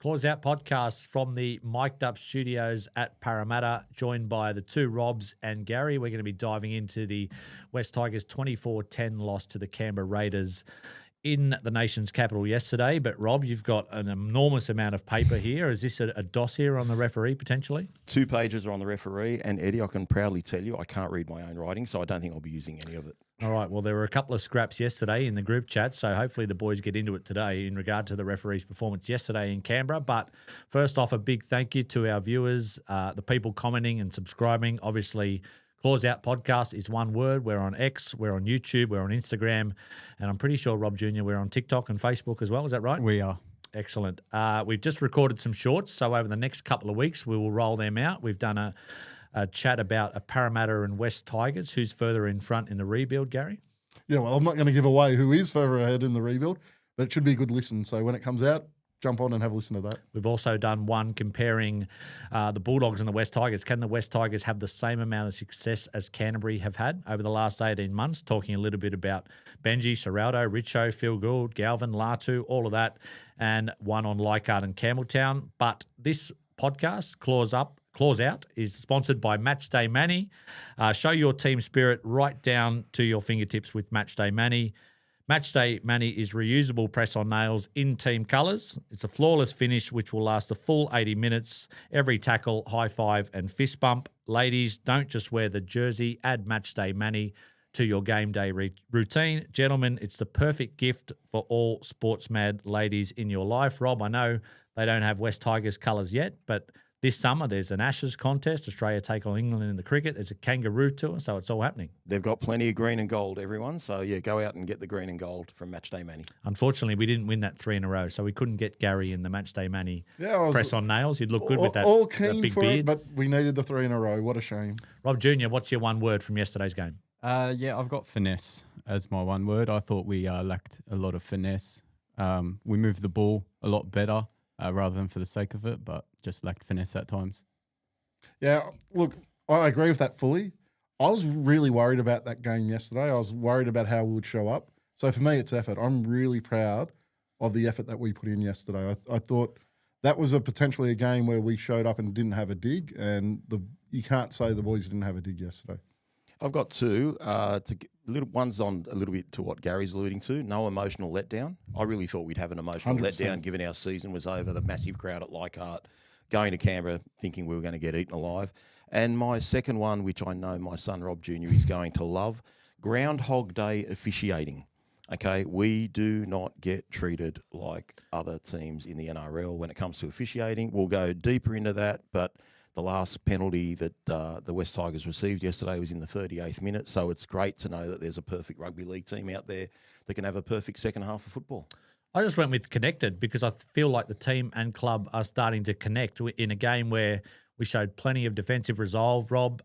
Close Out podcast from the Mic'dUp studios at Parramatta, joined by the two Robs and Gary. We're going to be diving into the West Tigers 24-10 loss to the Canberra Raiders in the nation's capital yesterday. But Rob, you've got an enormous amount of paper here. Is this a dossier on the referee potentially? 2 pages are on the referee, and Eddie, I can proudly tell you I can't read my own writing, so I don't think I'll be using any of it. All right, well, there were a couple of scraps yesterday in the group chat, so hopefully the boys get into it today in regard to the referee's performance yesterday in Canberra. But first off, a big thank you to our viewers, the people commenting and subscribing. Obviously, Claws Out Podcast is one word. We're on X, we're on YouTube, we're on Instagram, and I'm pretty sure, Rob Jr., we're on TikTok and Facebook as well. Is that right? We are. Excellent. We've just recorded some shorts, so over the next couple of weeks we will roll them out. We've done a chat about a Parramatta and West Tigers. Who's further in front in the rebuild, Gary? Yeah, well, I'm not going to give away who is further ahead in the rebuild, but it should be a good listen. So when it comes out, jump on and have a listen to that. We've also done one comparing the Bulldogs and the West Tigers. Can the West Tigers have the same amount of success as Canterbury have had over the last 18 months? Talking a little bit about Benji, Serraldo, Richo, Phil Gould, Galvin, Latu, all of that, and one on Leichhardt and Campbelltown. But this podcast, Claws Out, is sponsored by Matchday Manny. Show your team spirit right down to your fingertips with Matchday Manny. Matchday Manny is reusable press-on nails in team colours. It's a flawless finish which will last a full 80 minutes. Every tackle, high five and fist bump. Ladies, don't just wear the jersey. Add Matchday Manny to your game day routine. Gentlemen, it's the perfect gift for all sports-mad ladies in your life. Rob, I know they don't have West Tigers colours yet, but this summer, there's an Ashes contest. Australia take on England in the cricket. There's a kangaroo tour, so it's all happening. They've got plenty of green and gold, everyone. So, yeah, go out and get the green and gold from Matchday Manny. Unfortunately, we didn't win that 3 in a row, so we couldn't get Gary in the Matchday Manny press on nails. You'd look good with that, all keen that big for beard. It, but we needed the 3 in a row. What a shame. Rob Jr., what's your one word from yesterday's game? Yeah, I've got finesse as my one word. I thought we lacked a lot of finesse. We moved the ball a lot better rather than for the sake of it, but just lacked finesse at times. Yeah, look, I agree with that fully. I was really worried about that game yesterday. I was worried about how we would show up. So for me, it's effort. I'm really proud of the effort that we put in yesterday. I thought that was potentially a game where we showed up and didn't have a dig, and you can't say the boys didn't have a dig yesterday. I've got 2. One's on a little bit to what Gary's alluding to. No emotional letdown. I really thought we'd have an emotional 100%. letdown given our season was over, the massive crowd at Leichhardt, going to Canberra thinking we were going to get eaten alive. And my second one, which I know my son Rob Jr. is going to love, Groundhog Day officiating. Okay, we do not get treated like other teams in the NRL when it comes to officiating. We'll go deeper into that, but the last penalty that the West Tigers received yesterday was in the 38th minute, so it's great to know that there's a perfect rugby league team out there that can have a perfect second half of football. I just went with connected because I feel like the team and club are starting to connect in a game where we showed plenty of defensive resolve, Rob,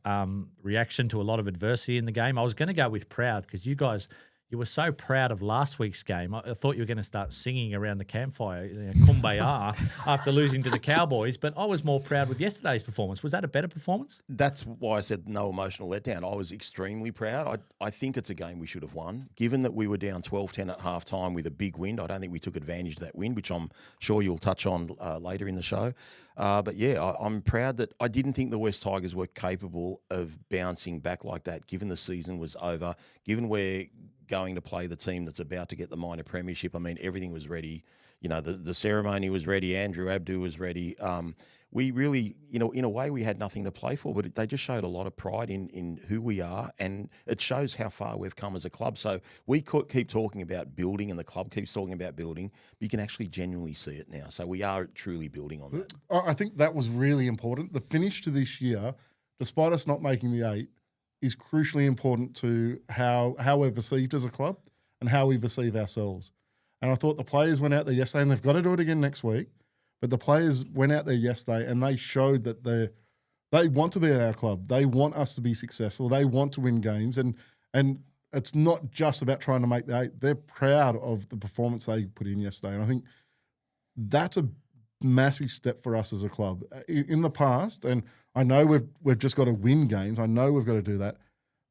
reaction to a lot of adversity in the game. I was going to go with proud because you guys, you were so proud of last week's game. I thought you were going to start singing around the campfire, Kumbaya, after losing to the Cowboys. But I was more proud with yesterday's performance. Was that a better performance? That's why I said no emotional letdown. I was extremely proud. I think it's a game we should have won. Given that we were down 12-10 at halftime with a big win, I don't think we took advantage of that win, which I'm sure you'll touch on later in the show. But yeah, I'm proud that I didn't think the West Tigers were capable of bouncing back like that, given the season was over, given we're going to play the team that's about to get the minor premiership. I mean, everything was ready. You know, the ceremony was ready. Andrew Abdu was ready. We really, in a way, we had nothing to play for, but they just showed a lot of pride in who we are, and it shows how far we've come as a club. So we keep talking about building, and the club keeps talking about building, but you can actually genuinely see it now. So we are truly building on that. I think that was really important. The finish to this year, despite us not making the 8, is crucially important to how we're perceived as a club and how we perceive ourselves. And I thought the players went out there yesterday, and they've got to do it again next week, but the players went out there yesterday and they showed that they want to be at our club. They want us to be successful. They want to win games. And it's not just about trying to make the 8. They're proud of the performance they put in yesterday. And I think that's a massive step for us as a club. In the past, and I know we've just got to win games. I know we've got to do that.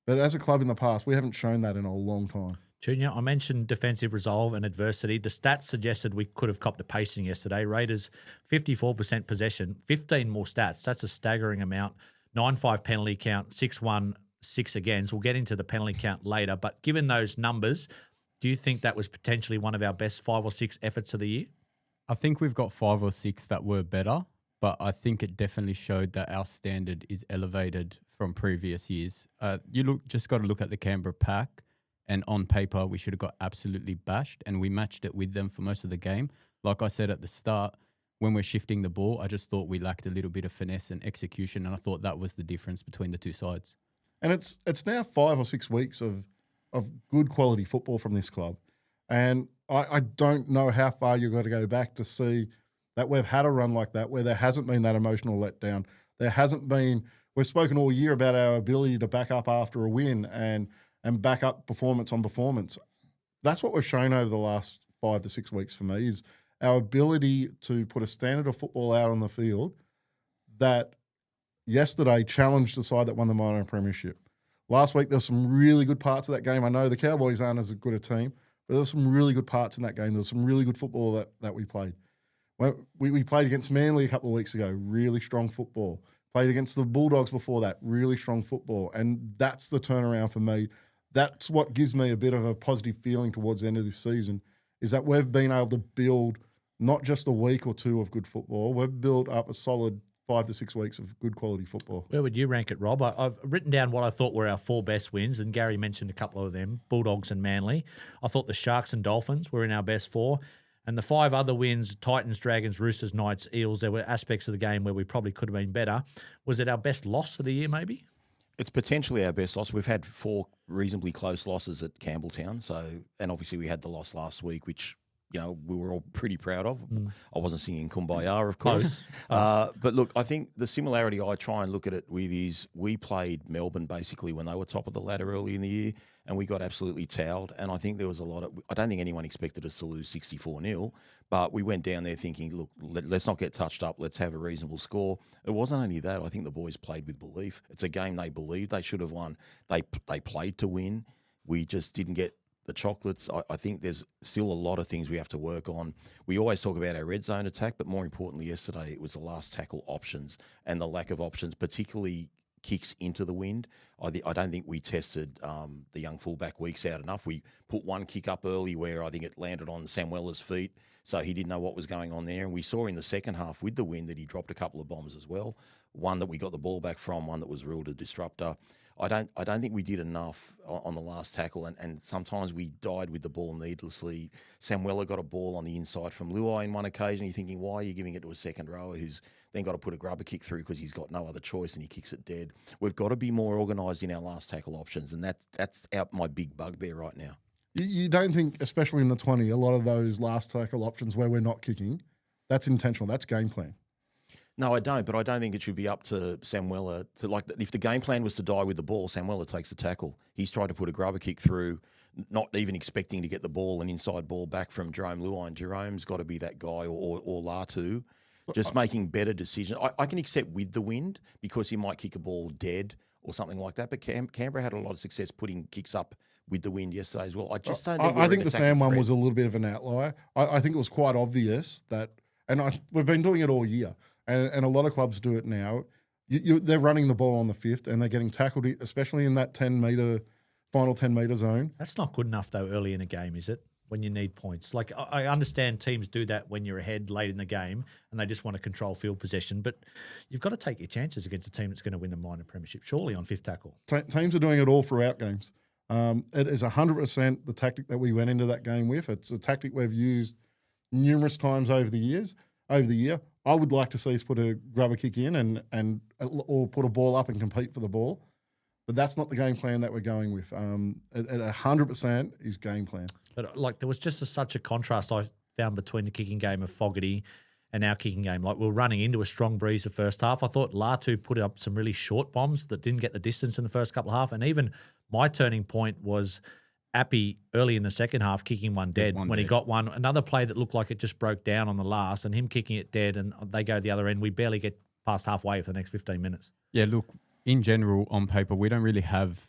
But as a club in the past, we haven't shown that in a long time. Junior, I mentioned defensive resolve and adversity. The stats suggested we could have copped a pacing yesterday. Raiders, 54% possession, 15 more stats. That's a staggering amount. 9-5 penalty count, 6-1, 6 against. We'll get into the penalty count later. But given those numbers, do you think that was potentially one of our best 5 or 6 efforts of the year? I think we've got 5 or 6 that were better, but I think it definitely showed that our standard is elevated from previous years. Just got to look at the Canberra pack. And on paper, we should have got absolutely bashed, and we matched it with them for most of the game. Like I said at the start, when we're shifting the ball, I just thought we lacked a little bit of finesse and execution, and I thought that was the difference between the two sides. And it's now 5 or 6 weeks of good quality football from this club. And I don't know how far you've got to go back to see that we've had a run like that where there hasn't been that emotional letdown. There hasn't been – we've spoken all year about our ability to back up after a win and back up performance on performance. That's what we've shown over the last 5 to 6 weeks for me is our ability to put a standard of football out on the field that yesterday challenged the side that won the minor premiership. Last week, there were some really good parts of that game. I know the Cowboys aren't as good a team, but there were some really good parts in that game. There was some really good football that we played. We played against Manly a couple of weeks ago, really strong football. Played against the Bulldogs before that, really strong football. And that's the turnaround for me. That's what gives me a bit of a positive feeling towards the end of this season is that we've been able to build not just a week or two of good football. We've built up a solid 5 to 6 weeks of good quality football. Where would you rank it, Rob? I've written down what I thought were our 4 best wins, and Gary mentioned a couple of them, Bulldogs and Manly. I thought the Sharks and Dolphins were in our best 4. And the 5 other wins, Titans, Dragons, Roosters, Knights, Eels, there were aspects of the game where we probably could have been better. Was it our best loss of the year maybe? It's potentially our best loss. We've had 4 reasonably close losses at Campbelltown. And obviously we had the loss last week, which, we were all pretty proud of. I wasn't singing Kumbaya, of course. But look, I think the similarity I try and look at it with is we played Melbourne basically when they were top of the ladder early in the year, and we got absolutely towed. And I think there was I don't think anyone expected us to lose 64-0, but we went down there thinking, look, let's not get touched up. Let's have a reasonable score. It wasn't only that. I think the boys played with belief. It's a game they believed they should have won. They played to win. We just didn't get the chocolates. I think there's still a lot of things we have to work on. We always talk about our red zone attack, but more importantly, yesterday it was the last tackle options and the lack of options, particularly kicks into the wind. I don't think we tested the young fullback Weeks out enough. We put one kick up early where I think it landed on Samuela's feet, so he didn't know what was going on there. And we saw in the second half with the wind that he dropped a couple of bombs as well. One that we got the ball back from, one that was ruled a disruptor. I don't think we did enough on the last tackle, and sometimes we died with the ball needlessly. Samuela got a ball on the inside from Luai on one occasion. You're thinking, why are you giving it to a second rower who's then got to put a grubber kick through because he's got no other choice and he kicks it dead? We've got to be more organised in our last tackle options, and that's my big bugbear right now. You don't think, especially in the 20, a lot of those last tackle options where we're not kicking, that's intentional, that's game plan. No, I don't, but I don't think it should be up to Samuela to if the game plan was to die with the ball, Samuela takes the tackle. He's tried to put a grubber kick through, not even expecting to get the ball, an inside ball back from Jerome Luai. And Jerome's got to be that guy or Latu, just making better decisions. I can accept with the wind because he might kick a ball dead or something like that, but Canberra had a lot of success putting kicks up with the wind yesterday as well. I just don't think I think the Sam one was a little bit of an outlier. I think it was quite obvious that, and we've been doing it all year. And a lot of clubs do it now. They're running the ball on the 5th and they're getting tackled, especially in that final 10-metre zone. That's not good enough, though, early in a game, is it? When you need points. Like, I understand teams do that when you're ahead late in the game and they just want to control field possession, but you've got to take your chances against a team that's going to win the minor premiership, surely on 5th tackle. Teams are doing it all throughout games. It is 100% the tactic that we went into that game with. It's a tactic we've used numerous times over the year. I would like to see us put a grubber kick in or put a ball up and compete for the ball. But that's not the game plan that we're going with. At 100% is game plan. But there was just such a contrast I found between the kicking game of Fogarty and our kicking game. Like, we were running into a strong breeze the first half. I thought Latu put up some really short bombs that didn't get the distance in the first couple of half. And even my turning point was Appy early in the second half kicking one dead when he got one. Another play that looked like it just broke down on the last and him kicking it dead and they go the other end. We barely get past halfway for the next 15 minutes. Yeah, look, in general, on paper, we don't really have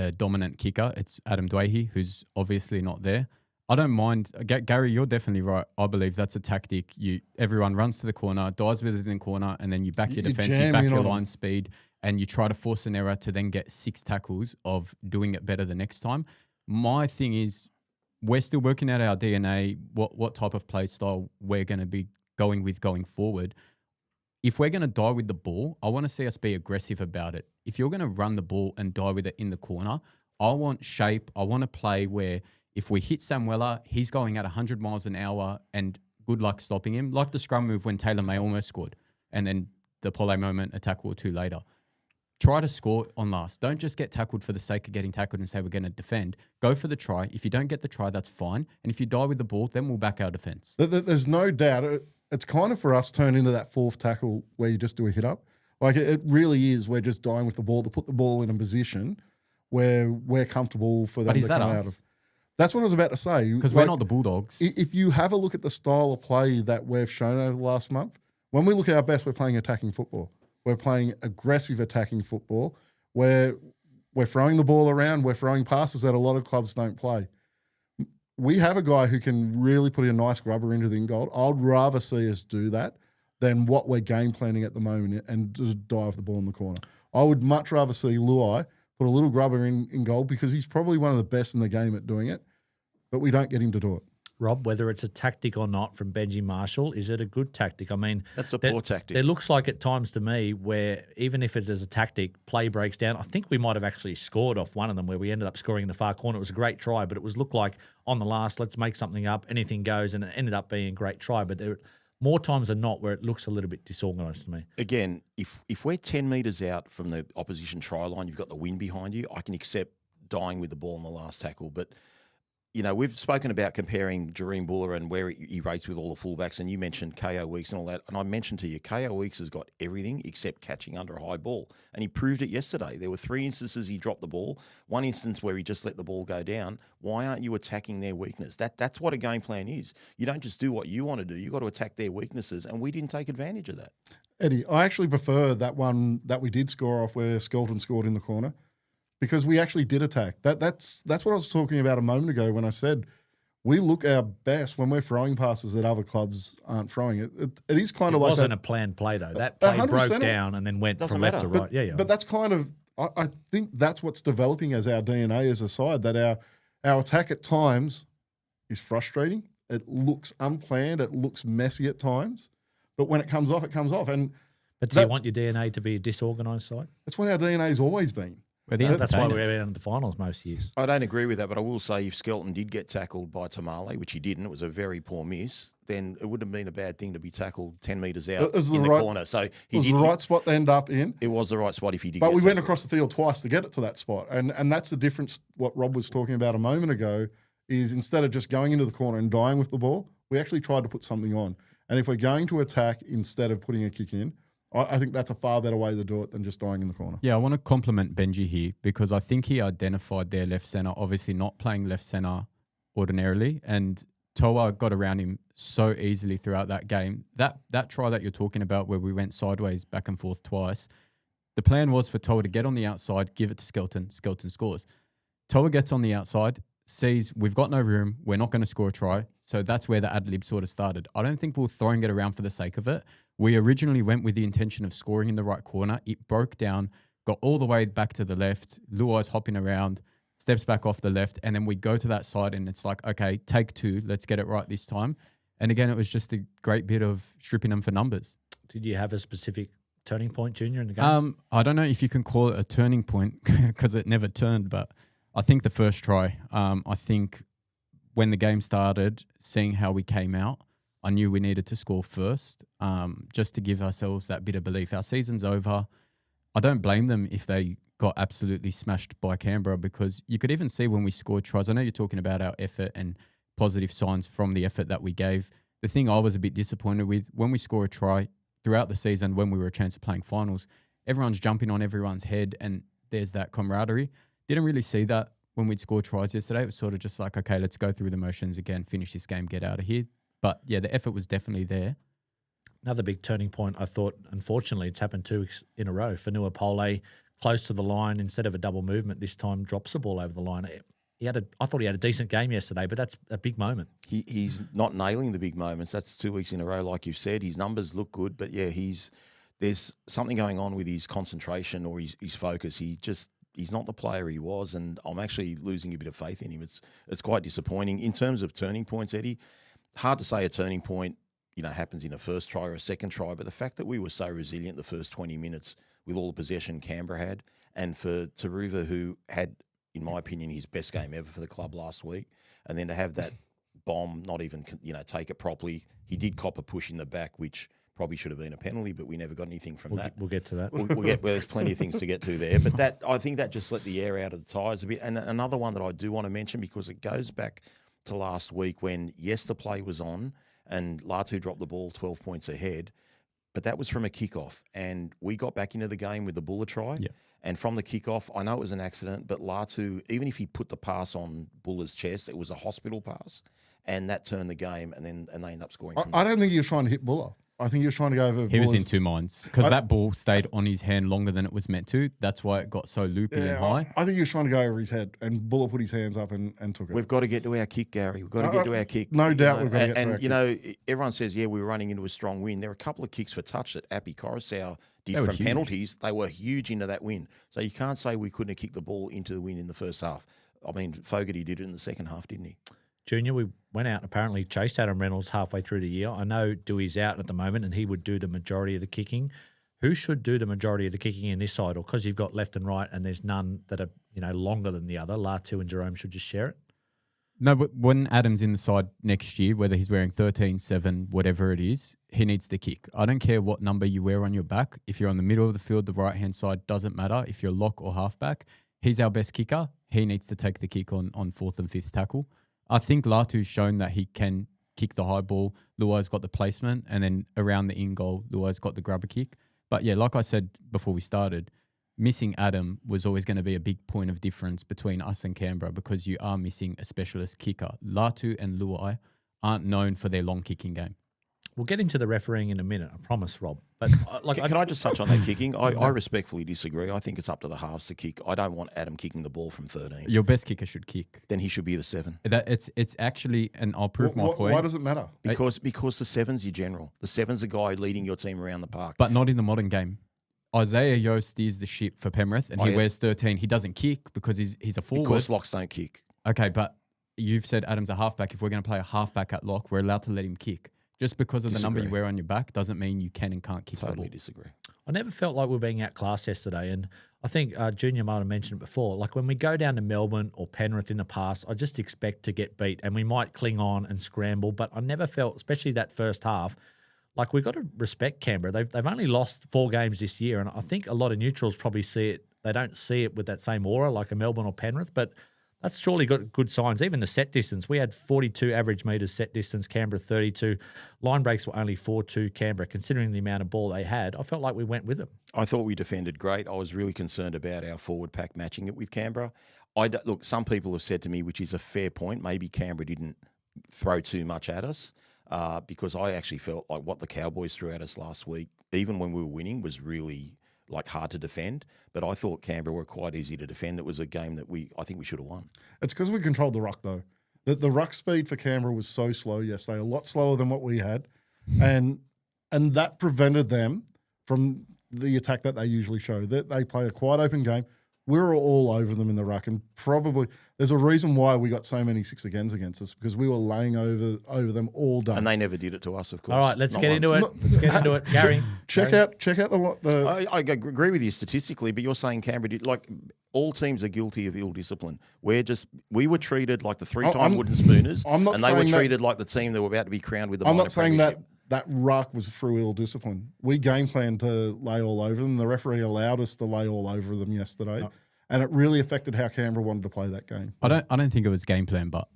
a dominant kicker. It's Adam Dwayhe, who's obviously not there. I don't mind. Gary, you're definitely right. I believe that's a tactic. Everyone runs to the corner, dies within the corner, and then you back your defense, you back your line speed, and you try to force an error to then get 6 tackles of doing it better the next time. My thing is, we're still working out our DNA, what type of play style we're going to be going with going forward. If we're going to die with the ball, I want to see us be aggressive about it. If you're going to run the ball and die with it in the corner, I want shape. I want to play where if we hit Samuela, he's going at 100 miles an hour and good luck stopping him, like the scrum move when Taylor May almost scored and then the Pole moment, a tackle or two later. Try to score on last. Don't just get tackled for the sake of getting tackled and say we're going to defend. Go for the try. If you don't get the try, that's fine. And if you die with the ball, then we'll back our defense. There's no doubt. It's kind of for us turned into that 4th tackle where you just do a hit up. Like it really is. We're just dying with the ball to put the ball in a position where we're comfortable for them to come out of. That's what I was about to say. Because we're not the Bulldogs. If you have a look at the style of play that we've shown over the last month, when we look at our best, we're playing attacking football. We're playing aggressive attacking football where we're throwing the ball around. We're throwing passes that a lot of clubs don't play. We have a guy who can really put a nice grubber into the in goal. I'd rather see us do that than what we're game planning at the moment and just dive the ball in the corner. I would much rather see Luai put a little grubber in goal because he's probably one of the best in the game at doing it, but we don't get him to do it. Rob, whether it's a tactic or not from Benji Marshall, is it a good tactic? I mean, that's a poor tactic. It looks like at times to me where even if it is a tactic, play breaks down. I think we might have actually scored off one of them where we ended up scoring in the far corner. It was a great try, but it was looked like on the last, let's make something up, anything goes, and it ended up being a great try. But there more times than not where it looks a little bit disorganised to me. Again, if we're 10 metres out from the opposition try line, you've got the wind behind you, I can accept dying with the ball in the last tackle, but you know, we've spoken about comparing Jareem Buller and where he rates with all the fullbacks, and you mentioned KO Weeks and all that. And I mentioned to you, KO Weeks has got everything except catching under a high ball. And he proved it yesterday. There were 3 instances he dropped the ball, 1 instance where he just let the ball go down. Why aren't you attacking their weakness? That's what a game plan is. You don't just do what you want to do. You've got to attack their weaknesses, and we didn't take advantage of that. Eddie, I actually prefer that one that we did score off where Skelton scored in the corner. Because we actually did attack. That's what I was talking about a moment ago when I said we look our best when we're throwing passes that other clubs aren't throwing. It is kind of like wasn't a planned play though. That play broke down and then went from left to right. Yeah. But that's kind of I think that's what's developing as our DNA as a side. That our attack at times is frustrating. It looks unplanned. It looks messy at times. But when it comes off, it comes off. But do you want your DNA to be a disorganised side? That's what our DNA has always been. That's why we're in the finals most years. I don't agree with that, but I will say if Skelton did get tackled by Tamale, which he didn't, it was a very poor miss, then it wouldn't have been a bad thing to be tackled 10 metres out in the corner. So it was the right spot to end up in. It was the right spot if he did But get we tackled. went across the field twice to get it to that spot. And that's the difference, what Rob was talking about a moment ago, is instead of just going into the corner and dying with the ball, we actually tried to put something on. And if we're going to attack instead of putting a kick in, I think that's a far better way to do it than just dying in the corner. Yeah, I want to compliment Benji here because I think he identified their left centre, obviously not playing left centre ordinarily, and Toa got around him so easily throughout that game. That try that you're talking about where we went sideways back and forth twice, the plan was for Toa to get on the outside, give it to Skelton. Skelton scores. Toa gets on the outside, sees we've got no room, we're not going to score a try. So that's where the ad-lib sort of started. I don't think we were throwing it around for the sake of it. We originally went with the intention of scoring in the right corner. It broke down, got all the way back to the left. Luai's hopping around, steps back off the left, and then we go to that side and it's like, okay, take 2, let's get it right this time. And again, it was just a great bit of stripping them for numbers. Did you have a specific turning point, Junior, in the game? I don't know if you can call it a turning point because it never turned, but I think the first try, I think when the game started, seeing how we came out, I knew we needed to score first just to give ourselves that bit of belief. Our season's over. I don't blame them if they got absolutely smashed by Canberra because you could even see when we scored tries. I know you're talking about our effort and positive signs from the effort that we gave. The thing I was a bit disappointed with, when we score a try throughout the season, when we were a chance of playing finals, everyone's jumping on everyone's head and there's that camaraderie. Didn't really see that when we'd score tries yesterday. It was sort of just like, okay, let's go through the motions again, finish this game, get out of here. But yeah, the effort was definitely there. Another big turning point, I thought, unfortunately, it's happened 2 weeks in a row. Fanua Pole close to the line instead of a double movement this time, drops the ball over the line. I thought he had a decent game yesterday, but that's a big moment. He's not nailing the big moments. That's 2 weeks in a row, like you've said. His numbers look good, but yeah, there's something going on with his concentration or his focus. He's not the player he was, and I'm actually losing a bit of faith in him. It's quite disappointing. In terms of turning points, Eddie, hard to say a turning point, happens in a first try or a second try, but the fact that we were so resilient the first 20 minutes with all the possession Canberra had, and for Taruva, who had, in my opinion, his best game ever for the club last week, and then to have that bomb not even, take it properly. He did cop a push in the back, which probably should have been a penalty, but we never got anything from that. We'll get to that. We'll get, well, there's plenty of things to get to there, but I think that just let the air out of the tyres a bit. And another one that I do want to mention, because it goes back to last week when, yes, the play was on and Latu dropped the ball 12 points ahead, but that was from a kickoff, and we got back into the game with the Buller try. Yeah. And from the kickoff, I know it was an accident, but Latu, even if he put the pass on Buller's chest, it was a hospital pass, and that turned the game, and they end up scoring. I don't think he was trying to hit Buller. I think he was trying to go over. He was in two minds because that ball stayed on his hand longer than it was meant to. That's why it got so loopy and high. I think he was trying to go over his head, and Buller put his hands up and took it. We've got to get to our kick, Gary. We've got to get to our kick. No doubt we've got to get to our kick. And, everyone says, we were running into a strong win. There were a couple of kicks for touch that Appy Coruscant did from penalties. They were huge into that win. So you can't say we couldn't have kicked the ball into the win in the first half. I mean, Fogarty did it in the second half, didn't he? Junior, we went out and apparently chased Adam Reynolds halfway through the year. I know Dewey's out at the moment and he would do the majority of the kicking. Who should do the majority of the kicking in this side? Or because you've got left and right and there's none that are longer than the other, Latu and Jerome should just share it? No, but when Adam's in the side next year, whether he's wearing 13, 7, whatever it is, he needs to kick. I don't care what number you wear on your back. If you're on the middle of the field, the right-hand side, doesn't matter. If you're lock or halfback, he's our best kicker. He needs to take the kick on fourth and fifth tackle. I think Latu's shown that he can kick the high ball. Luai's got the placement, and then around the in goal, Luai's got the grubber kick. But yeah, like I said before we started, missing Adam was always going to be a big point of difference between us and Canberra because you are missing a specialist kicker. Latu and Luai aren't known for their long kicking game. We'll get into the refereeing in a minute, I promise, Rob. But can I just touch on that kicking? I respectfully disagree. I think it's up to the halves to kick. I don't want Adam kicking the ball from 13. Your best kicker should kick. Then he should be the 7. It's actually, and I'll prove my point. Why does it matter? Because the 7's your general. The 7's the guy leading your team around the park. But not in the modern game. Isaiah Yeo steers the ship for Penrith, and he wears 13. He doesn't kick because he's a forward. Because locks don't kick. Okay, but you've said Adam's a halfback. If we're going to play a halfback at lock, we're allowed to let him kick. Just because of the number you wear on your back doesn't mean you can and can't kick the ball. Totally disagree. I never felt like we were being outclassed yesterday, and I think Junior might have mentioned it before. Like when we go down to Melbourne or Penrith in the past, I just expect to get beat, and we might cling on and scramble. But I never felt, especially that first half, like we've got to respect Canberra. They've only lost 4 games this year, and I think a lot of neutrals probably see it. They don't see it with that same aura like a Melbourne or Penrith, but that's surely got good signs. Even the set distance, we had 42 average metres set distance, Canberra 32. Line breaks were only 4-2 Canberra. Considering the amount of ball they had, I felt like we went with them. I thought we defended great. I was really concerned about our forward pack matching it with Canberra. Look, some people have said to me, which is a fair point, maybe Canberra didn't throw too much at us because I actually felt like what the Cowboys threw at us last week, even when we were winning, was really hard to defend, but I thought Canberra were quite easy to defend. It was a game that I think we should have won. It's because we controlled the ruck, though. The ruck speed for Canberra was so slow yesterday, a lot slower than what we had, and that prevented them from the attack that they usually show. They play a quite open game. We were all over them in the ruck, and probably there's a reason why we got so many 6 against us because we were laying over them all day. And they never did it to us, of course. All right, let's get into it. Let's get into it, Gary. Check out the. I agree with you statistically, but you're saying Canberra did all teams are guilty of ill discipline. We were treated like the 3-time wooden spooners, and they were treated like the team that were about to be crowned with the. I'm not saying that ruck was through ill discipline. We game planned to lay all over them. The referee allowed us to lay all over them yesterday, and it really affected how Canberra wanted to play that game. I don't think it was game plan, but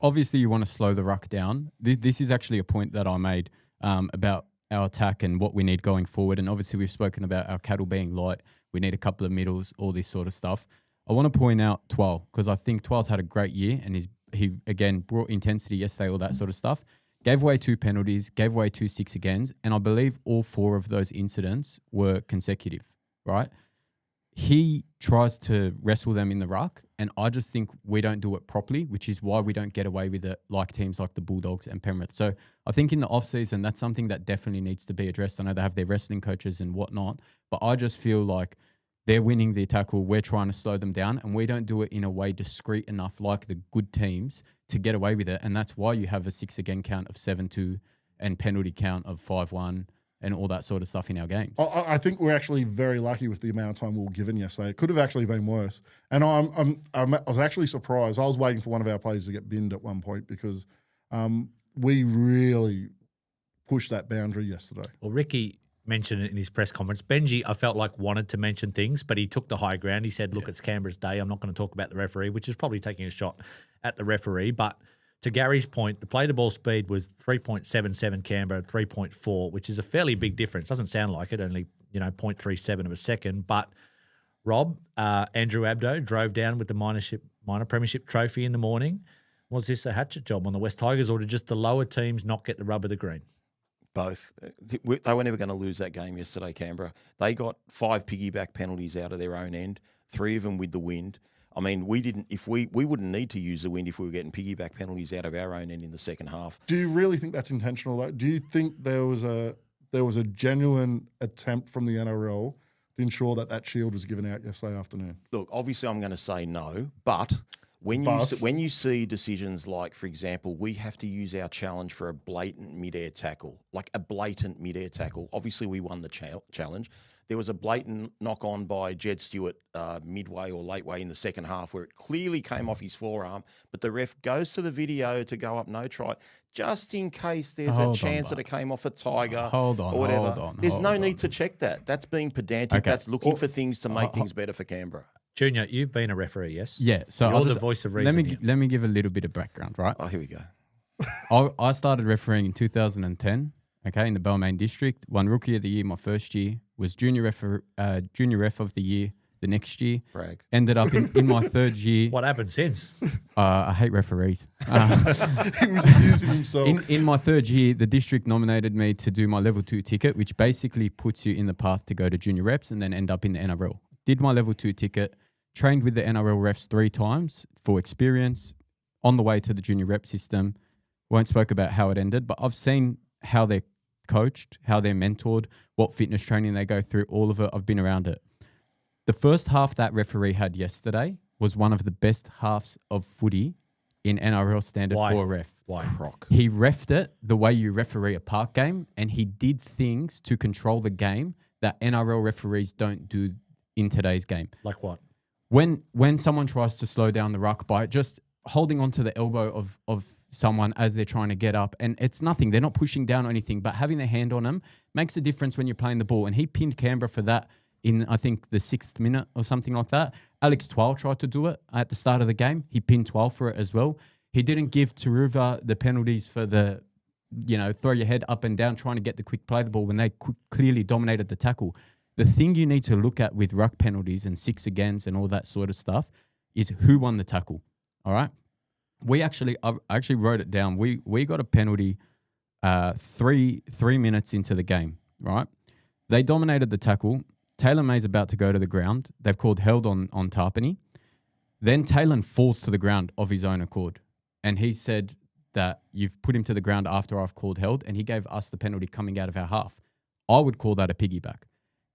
obviously you want to slow the ruck down. This is actually a point that I made about our attack and what we need going forward. And obviously we've spoken about our cattle being light. We need a couple of middles, all this sort of stuff. I want to point out Twal because I think Twal's had a great year and he again brought intensity yesterday, all that sort of stuff. Gave away 2 penalties, gave away 2 6-agains, and I believe all 4 of those incidents were consecutive, right? he tries to wrestle them in the ruck, and I just think we don't do it properly, which is why we don't get away with it like teams like the Bulldogs and Penrith. So I think in the off-season, that's something that definitely needs to be addressed. I know they have their wrestling coaches and whatnot, but I just feel like they're winning the tackle, we're trying to slow them down, and we don't do it in a way discreet enough like the good teams to get away with it. And that's why you have a 6-again count of 7-2 and penalty count of 5-1 and all that sort of stuff in our games. I think we're actually very lucky with the amount of time we were given yesterday. It could have actually been worse. And I was actually surprised. I was waiting for one of our players to get binned at one point because we really pushed that boundary yesterday. Well, Ricky mentioned it in his press conference. Benji, I felt like, wanted to mention things, but he took the high ground. He said, look, it's Canberra's day. I'm not going to talk about the referee, which is probably taking a shot at the referee. But to Gary's point, the play-to-ball speed was 3.77 Canberra, 3.4, which is a fairly big difference. Doesn't sound like it, only 0.37 of a second. But Rob, Andrew Abdo drove down with the minor premiership trophy in the morning. Was this a hatchet job on the West Tigers, or did just the lower teams not get the rub of the green? Both. They were never going to lose that game yesterday, Canberra. They got 5 piggyback penalties out of their own end, 3 of them with the wind. I mean, we wouldn't need to use the wind if we were getting piggyback penalties out of our own end in the second half. Do you really think that's intentional, though? Do you think there was a genuine attempt from the NRL to ensure that shield was given out yesterday afternoon? Look, obviously I'm going to say no, but when you see decisions like, for example, we have to use our challenge for a blatant mid-air tackle, like a blatant mid-air tackle. Obviously, we won the challenge. There was a blatant knock-on by Jed Stewart midway or late way in the second half where it clearly came off his forearm, but the ref goes to the video to go up no try, just in case there's a chance that it came off a Tiger or whatever. There's no need to check that. That's being pedantic. Okay. That's looking for things to make things better for Canberra. Junior, you've been a referee, yes? Yeah. So you're the voice of reason. Let me give a little bit of background, right? Oh, here we go. I started refereeing in 2010, okay, in the Balmain district. Won Rookie of the Year my first year. Was junior ref of the year the next year. Brag. Ended up in my third year. What happened since? I hate referees. He was abusing himself. In my third year, the district nominated me to do my level 2 ticket, which basically puts you in the path to go to junior reps and then end up in the NRL. Did my level 2 ticket, trained with the NRL refs 3 times for experience, on the way to the junior rep system. Won't spoke about how it ended, but I've seen how they're coached, how they're mentored, what fitness training they go through, all of it. I've been around it. The first half that referee had yesterday was one of the best halves of footy in NRL standard for a ref. Why? Croc. He refed it the way you referee a park game, and he did things to control the game that NRL referees don't do in today's game. Like what? When someone tries to slow down the ruck by just holding onto the elbow of someone as they're trying to get up, and it's nothing. They're not pushing down or anything, but having their hand on them makes a difference when you're playing the ball. And he pinned Canberra for that in, I think, the 6th minute or something like that. Alex Twal tried to do it at the start of the game. He pinned Twal for it as well. He didn't give Taruva the penalties for the, throw your head up and down trying to get the quick play the ball when they clearly dominated the tackle. The thing you need to look at with ruck penalties and 6-agains and all that sort of stuff is who won the tackle, all right? I actually wrote it down. We got a penalty 3 minutes into the game, right? They dominated the tackle. Taylor May's about to go to the ground. They've called held on Tarpany. Then Taylor falls to the ground of his own accord. And he said that you've put him to the ground after I've called held, and he gave us the penalty coming out of our half. I would call that a piggyback.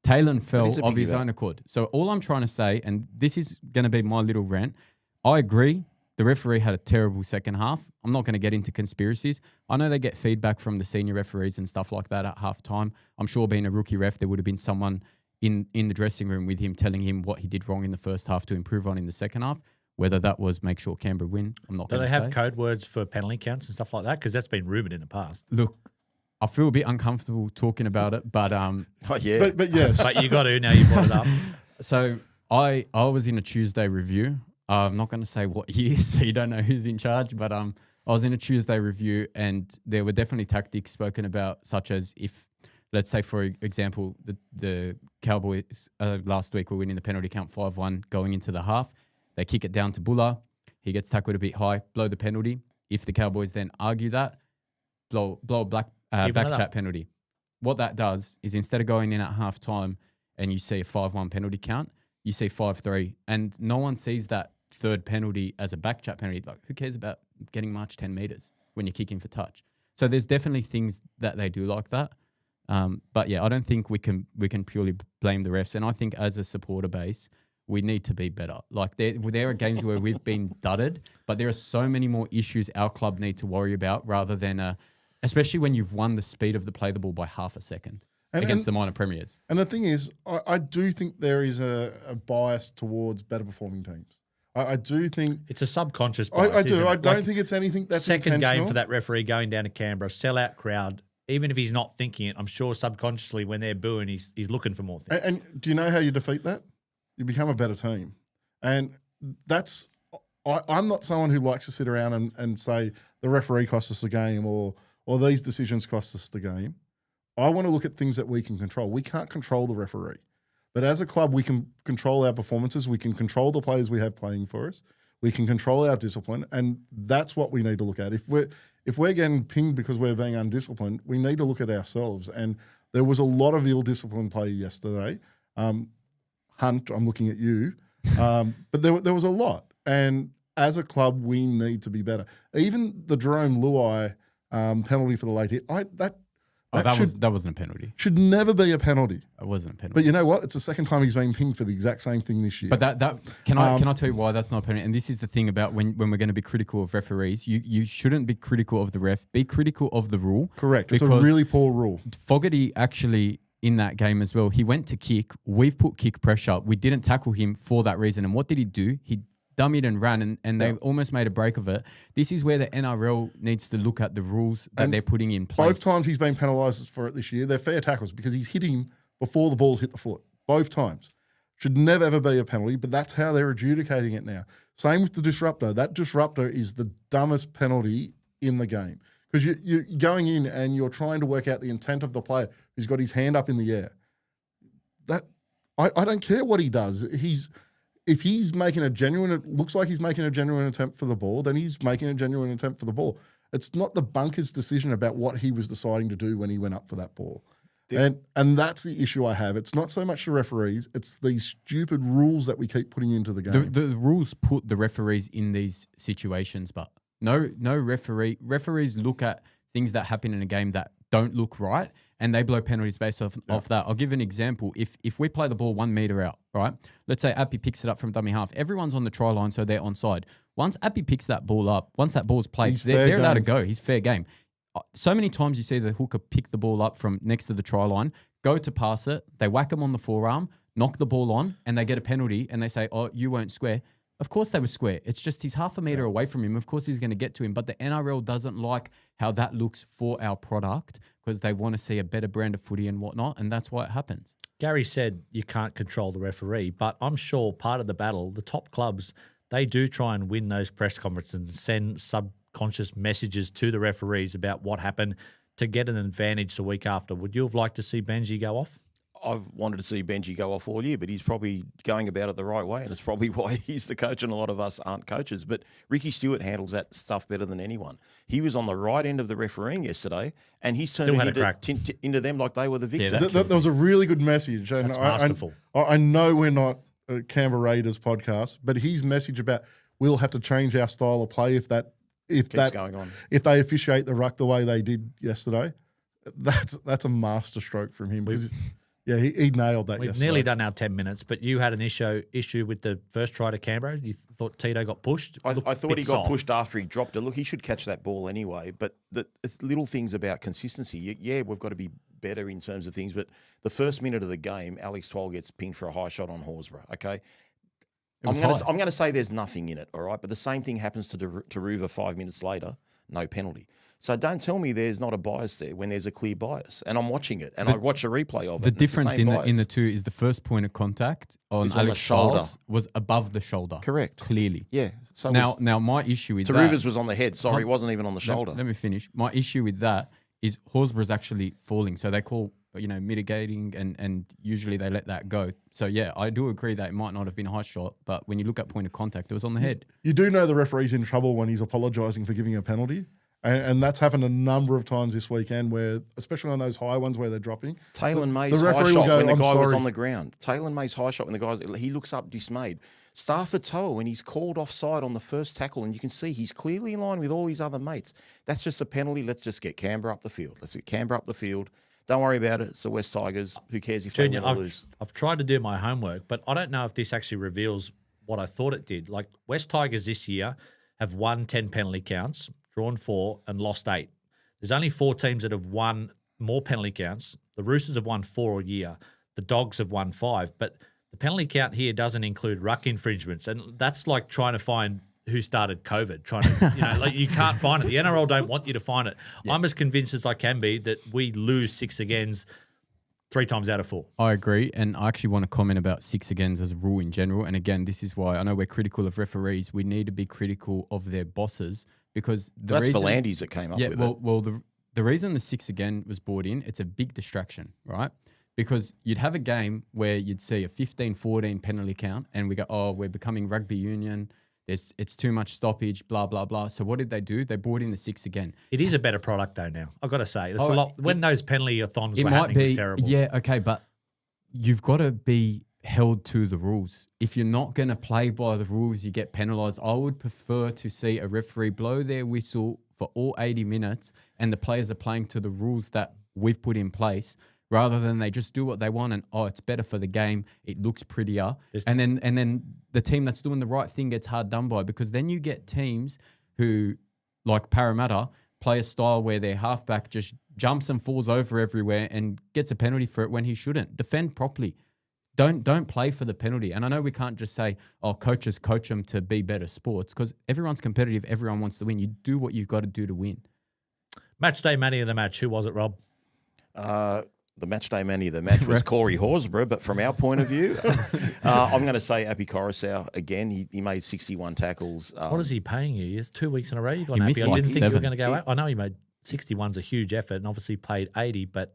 Taylor fell of his own accord. So all I'm trying to say, and this is going to be my little rant, I agree. The referee had a terrible second half. I'm not going to get into conspiracies. I know they get feedback from the senior referees and stuff like that at halftime. I'm sure being a rookie ref, there would have been someone in the dressing room with him telling him what he did wrong in the first half to improve on in the second half. Whether that was make sure Canberra win, I'm not going to say. Do they have code words for penalty counts and stuff like that? Because that's been rumoured in the past. Look, I feel a bit uncomfortable talking about it, but oh yeah, but yes, but you got to now. You brought it up. So I was in a Tuesday review. I'm not going to say what year, so you don't know who's in charge. But I was in a Tuesday review, and there were definitely tactics spoken about, such as if, let's say, for example, the Cowboys last week were winning the penalty count 5-1 going into the half. They kick it down to Buller. He gets tackled a bit high, blow the penalty. If the Cowboys then argue that, blow a back chat penalty. What that does is instead of going in at half time and you see a 5-1 penalty count, you see 5-3, and no one sees that third penalty as a back chat penalty. Like, who cares about getting marched 10 meters when you're kicking for touch? So there's definitely things that they do like that. But yeah, I don't think we can purely blame the refs. And I think as a supporter base, we need to be better. Like there are games where we've been dudded, but there are so many more issues our club need to worry about rather than, especially when you've won the speed of the play the ball by half a second against the minor premiers. And the thing is, I do think there is a bias towards better performing teams. I do think it's a subconscious bias. I do. Isn't it? I don't think it's anything that's second intentional. game for that referee going down to Canberra, sellout crowd. Even if he's not thinking it, I'm sure subconsciously when they're booing, he's looking for more things. And do you know how you defeat that? You become a better team. And that's I'm not someone who likes to sit around and say the referee cost us the game or these decisions cost us the game. I want to look at things that we can control. We can't control the referee. But as a club, we can control our performances. We can control the players we have playing for us. We can control our discipline, and that's what we need to look at. If we're getting pinged because we're being undisciplined, we need to look at ourselves. And there was a lot of ill-disciplined play yesterday. Hunt, I'm looking at you, but there was a lot. And as a club, we need to be better. Even the Jerome Luai penalty for the late hit, That wasn't a penalty. Should never be a penalty. It wasn't a penalty. But you know what? It's the second time he's been pinged for the exact same thing this year. But that can I tell you why that's not a penalty? And this is the thing about when we're going to be critical of referees. You shouldn't be critical of the ref. Be critical of the rule. Correct. It's a really poor rule. Fogarty actually in that game as well. He went to kick. We've put kick pressure. We didn't tackle him for that reason. And what did he do? He dummied and ran, and they almost made a break of it. This is where the NRL needs to look at the rules that they're putting in place. Both times he's been penalised for it this year, they're fair tackles because he's hitting him before the ball's hit the foot. Both times. Should never, ever be a penalty, but that's how they're adjudicating it now. Same with the disruptor. That disruptor is the dumbest penalty in the game because you're going in and you're trying to work out the intent of the player who's got his hand up in the air. I don't care what he does. If he's making it looks like he's making a genuine attempt for the ball, then he's making a genuine attempt for the ball. It's not the bunker's decision about what he was deciding to do when he went up for that ball. And that's the issue I have. It's not so much the referees, it's these stupid rules that we keep putting into the game. The rules put the referees in these situations, but no referees look at things that happen in a game that don't look right, and they blow penalties based off that. I'll give an example. If we play the ball 1 meter out, right? Let's say Appy picks it up from dummy half. Everyone's on the try line, so they're onside. Once Appy picks that ball up, once that ball's played, they're allowed to go. He's fair game. So many times you see the hooker pick the ball up from next to the try line, go to pass it, they whack him on the forearm, knock the ball on, and they get a penalty, and they say, oh, you weren't square. Of course they were square. It's just he's half a meter away from him. Of course he's going to get to him. But the NRL doesn't like how that looks for our product because they want to see a better brand of footy and whatnot, and that's why it happens. Gary said you can't control the referee, but I'm sure part of the battle, the top clubs, they do try and win those press conferences and send subconscious messages to the referees about what happened to get an advantage the week after. Would you have liked to see Benji go off? I've wanted to see Benji go off all year, but he's probably going about it the right way, and it's probably why he's the coach and a lot of us aren't coaches. But Ricky Stewart handles that stuff better than anyone. He was on the right end of the refereeing yesterday, and he's turned it into them like they were the victims. That was a really good message. And that's masterful. I know we're not a Canberra Raiders podcast, but his message about we'll have to change our style of play if going on. If they officiate the ruck the way they did yesterday, that's a master stroke from him. Yeah, he nailed that. We've nearly done our 10 minutes, but you had an issue with the first try to Canberra. You thought Tito got pushed? I thought he got pushed after he dropped it. Look, he should catch that ball anyway, but it's little things about consistency. Yeah, we've got to be better in terms of things, but the first minute of the game, Alex Twal gets pinged for a high shot on Horsburgh, okay? I'm going to say there's nothing in it, all right? But the same thing happens to Taruva 5 minutes later, no penalty. So don't tell me there's not a bias there when there's a clear bias. And I'm watching it, and I watch a replay of it. The difference in the two is the first point of contact on Alex Charles was above the shoulder. Correct. Clearly. Yeah. So now my issue with Taruva's was on the head. Sorry, it wasn't even on the shoulder. Let me finish. My issue with that is Horsburgh's actually falling. So they call mitigating, and usually they let that go. So, yeah, I do agree that it might not have been a high shot, but when you look at point of contact, it was on the head. You do know the referee's in trouble when he's apologising for giving a penalty. And that's happened a number of times this weekend, where, especially on those high ones where they're dropping. Taylor May's the high referee will shot go, when the "I'm guy was sorry." on the ground. Taylor May's high shot when the guy, he looks up dismayed. Stafford Toa, when he's called offside on the first tackle, and you can see he's clearly in line with all his other mates. That's just a penalty. Let's just get Canberra up the field. Let's get Canberra up the field. Don't worry about it. It's the West Tigers. Who cares if Junior, they win or lose? I've tried to do my homework, but I don't know if this actually reveals what I thought it did. Like, West Tigers this year have won 10 penalty counts, drawn 4, and lost 8. There's only 4 teams that have won more penalty counts. The Roosters have won 4 a year. The Dogs have won 5. But the penalty count here doesn't include ruck infringements. And that's like trying to find who started COVID. Trying to, like, you can't find it. The NRL don't want you to find it. Yeah. I'm as convinced as I can be that we lose 6 agains 3 times out of 4. I agree, and I actually want to comment about 6 agains as a rule in general. And again, this is why I know we're critical of referees. We need to be critical of their bosses, because that's Volandis that came up with it. Well, the reason the 6 again was brought in, it's a big distraction, right? Because you'd have a game where you'd see a 15-14 penalty count, and we go, oh, we're becoming rugby union. It's too much stoppage, blah, blah, blah. So what did they do? They brought in the 6 again. It is a better product, though, now. I've got to say. It's a lot. When those penalty-a-thons were happening, it was terrible. Yeah, okay, but you've got to be held to the rules. If you're not going to play by the rules, you get penalised. I would prefer to see a referee blow their whistle for all 80 minutes and the players are playing to the rules that we've put in place, rather than they just do what they want and, oh, it's better for the game, it looks prettier. And then the team that's doing the right thing gets hard done by, because then you get teams who, like Parramatta, play a style where their halfback just jumps and falls over everywhere and gets a penalty for it when he shouldn't. Defend properly. Don't play for the penalty. And I know we can't just say, oh, coaches coach them to be better sports, because everyone's competitive, everyone wants to win. You do what you've got to do to win. Match day man of the match. Who was it, Rob? The match day man of the match was Corey Horsburgh, but from our point of view, I'm going to say Appy Coruscant again. He made 61 tackles. What is he paying you? It's 2 weeks in a row. You got He Appy. missed I like didn't think you were 7. going to go out. I know he made 61's a huge effort and obviously played 80, but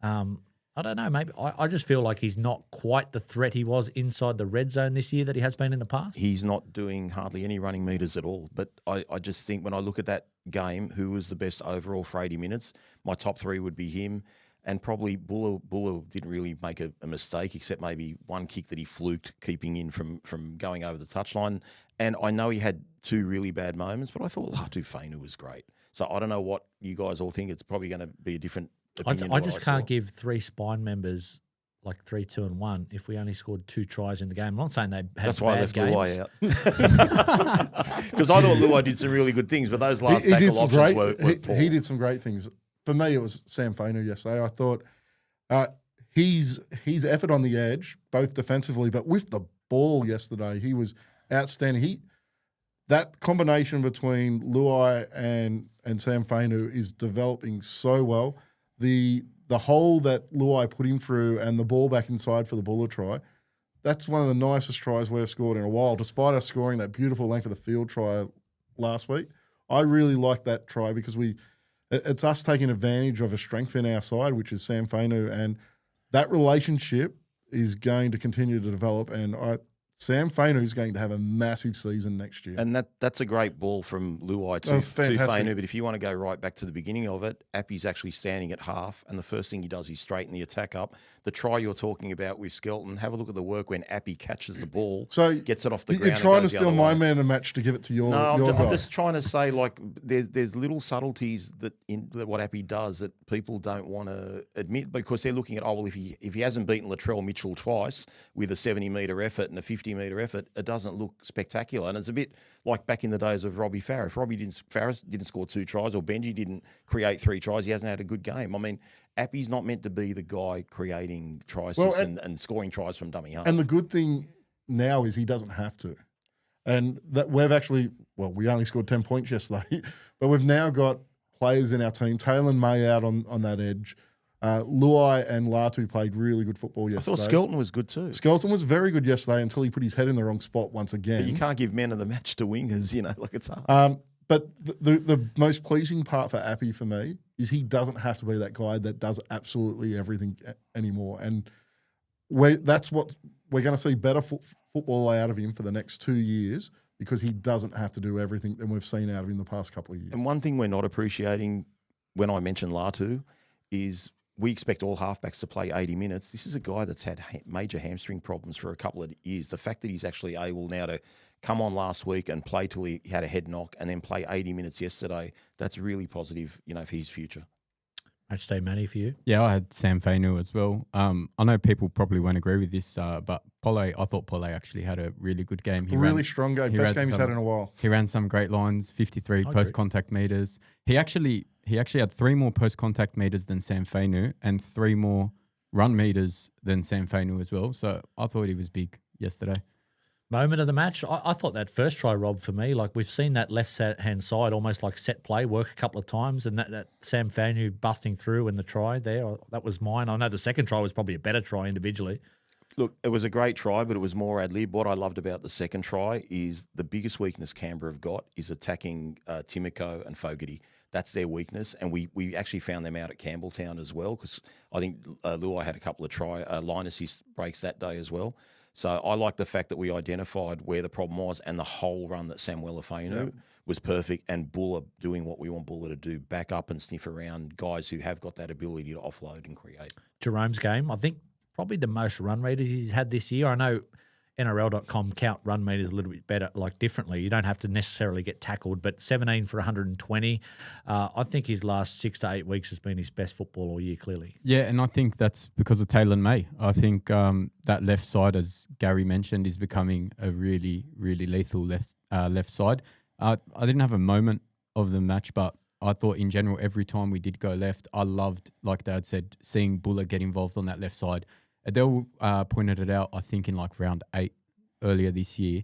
I don't know. Maybe I just feel like he's not quite the threat he was inside the red zone this year that he has been in the past. He's not doing hardly any running meters at all. But I just think when I look at that game, who was the best overall for 80 minutes, my top 3 would be him. And probably Buller didn't really make a mistake, except maybe one kick that he fluked, keeping in from going over the touchline. And I know he had 2 really bad moments, but I thought Latu Fainu was great. So I don't know what you guys all think. It's probably going to be a different opinion. I just can't give 3 spine members like 3, 2, and 1 if we only scored 2 tries in the game. I'm not saying they had That's why bad I left games. Luai out. Because I thought Luai did some really good things, but those last tackle options were poor. He did some great things. For me, it was Sam Fainu yesterday. I thought his effort on the edge, both defensively, but with the ball yesterday, he was outstanding. That combination between Luai and Sam Fainu is developing so well. The hole that Luai put him through and the ball back inside for the Buller try, that's one of the nicest tries we've scored in a while, despite us scoring that beautiful length of the field try last week. I really like that try because it's us taking advantage of a strength in our side, which is Sam Fainu, and that relationship is going to continue to develop. And Sam Fainu is going to have a massive season next year. And that's a great ball from Luai to Fainu. But if you want to go right back to the beginning of it, Appy's actually standing at half, and the first thing he does is straighten the attack up. The try you're talking about with Skelton, have a look at the work when Appy catches the ball, gets it off the ground. You're trying to steal my man a match to give it to your guy. I'm just trying to say, like, there's little subtleties that what Appy does that people don't want to admit, because they're looking at, oh, well, if he hasn't beaten Latrell Mitchell twice with a 70-metre effort and a 50-metre effort, it doesn't look spectacular. And it's a bit like back in the days of Robbie Farah. If Farah didn't score 2 tries, or Benji didn't create 3 tries, he hasn't had a good game. I mean, Appy's not meant to be the guy creating tries and scoring tries from dummy half. And the good thing now is he doesn't have to. And that we've actually, we only scored 10 points yesterday, but we've now got players in our team. Taylor May out on that edge. Luai and Latu played really good football yesterday. I thought Skelton was good too. Skelton was very good yesterday until he put his head in the wrong spot once again. But you can't give men of the match to wingers, like it's hard. But the most pleasing part for Appy for me is he doesn't have to be that guy that does absolutely everything anymore. And that's what we're going to see better football out of him for the next 2 years, because he doesn't have to do everything that we've seen out of him the past couple of years. And one thing we're not appreciating when I mentioned Latu is we expect all halfbacks to play 80 minutes. This is a guy that's had major hamstring problems for a couple of years. The fact that he's actually able now to come on last week and play till he had a head knock and then play 80 minutes yesterday, that's really positive, for his future. Match day Manny for you. Yeah, I had Sam Fainu as well. I know people probably won't agree with this, but I thought Pole actually had a really good game. Really strong game. Best game he's had in a while. He ran some great lines, 53 post-contact meters. He actually had 3 more post-contact meters than Sam Fainu and 3 more run meters than Sam Fainu as well. So I thought he was big yesterday. Moment of the match, I thought that first try, Rob, for me, like we've seen that left-hand side almost like set play work a couple of times, and that Sam Fainu busting through in the try there, that was mine. I know the second try was probably a better try individually. Look, it was a great try, but it was more ad-lib. What I loved about the second try is the biggest weakness Canberra have got is attacking Timoko and Fogarty. That's their weakness, and we actually found them out at Campbelltown as well, because I think Luai had a couple of line assist breaks that day as well. So I like the fact that we identified where the problem was, and the whole run that Samuel Fainu was perfect, and Buller doing what we want Buller to do, back up and sniff around guys who have got that ability to offload and create. Jerome's game, I think probably the most run meters he's had this year. I know NRL.com count run meters a little bit better, like differently. You don't have to necessarily get tackled, but 17 for 120. I think his last 6 to 8 weeks has been his best football all year, clearly. Yeah, and I think that's because of Taylor May. I think that left side, as Gary mentioned, is becoming a really, really lethal left side. I didn't have a moment of the match, but I thought in general, every time we did go left, I loved, like Dad said, seeing Buller get involved on that left side. Adele pointed it out, I think, in like round 8 earlier this year.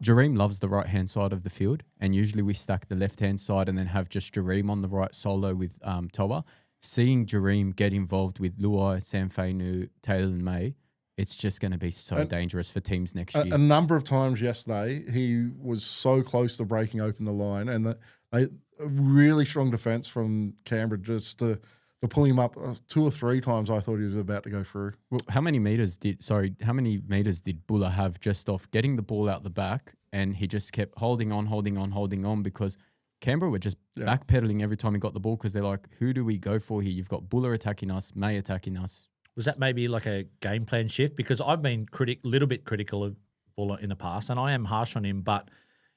Jareem loves the right-hand side of the field, and usually we stack the left-hand side and then have just Jareem on the right solo with Toa. Seeing Jareem get involved with Luai, Sam Fainu, Taylor and May, it's just going to be so dangerous for teams next year. A number of times yesterday, he was so close to breaking open the line, and a really strong defence from Canberra just to pull him up 2 or 3 times. I thought he was about to go through. Well, how many meters did Buller have just off getting the ball out the back, and he just kept holding on because Canberra were just backpedaling every time he got the ball, because they're like, who do we go for here? You've got Buller attacking us, May attacking us. Was that maybe like a game plan shift? Because I've been little bit critical of Buller in the past, and I am harsh on him, but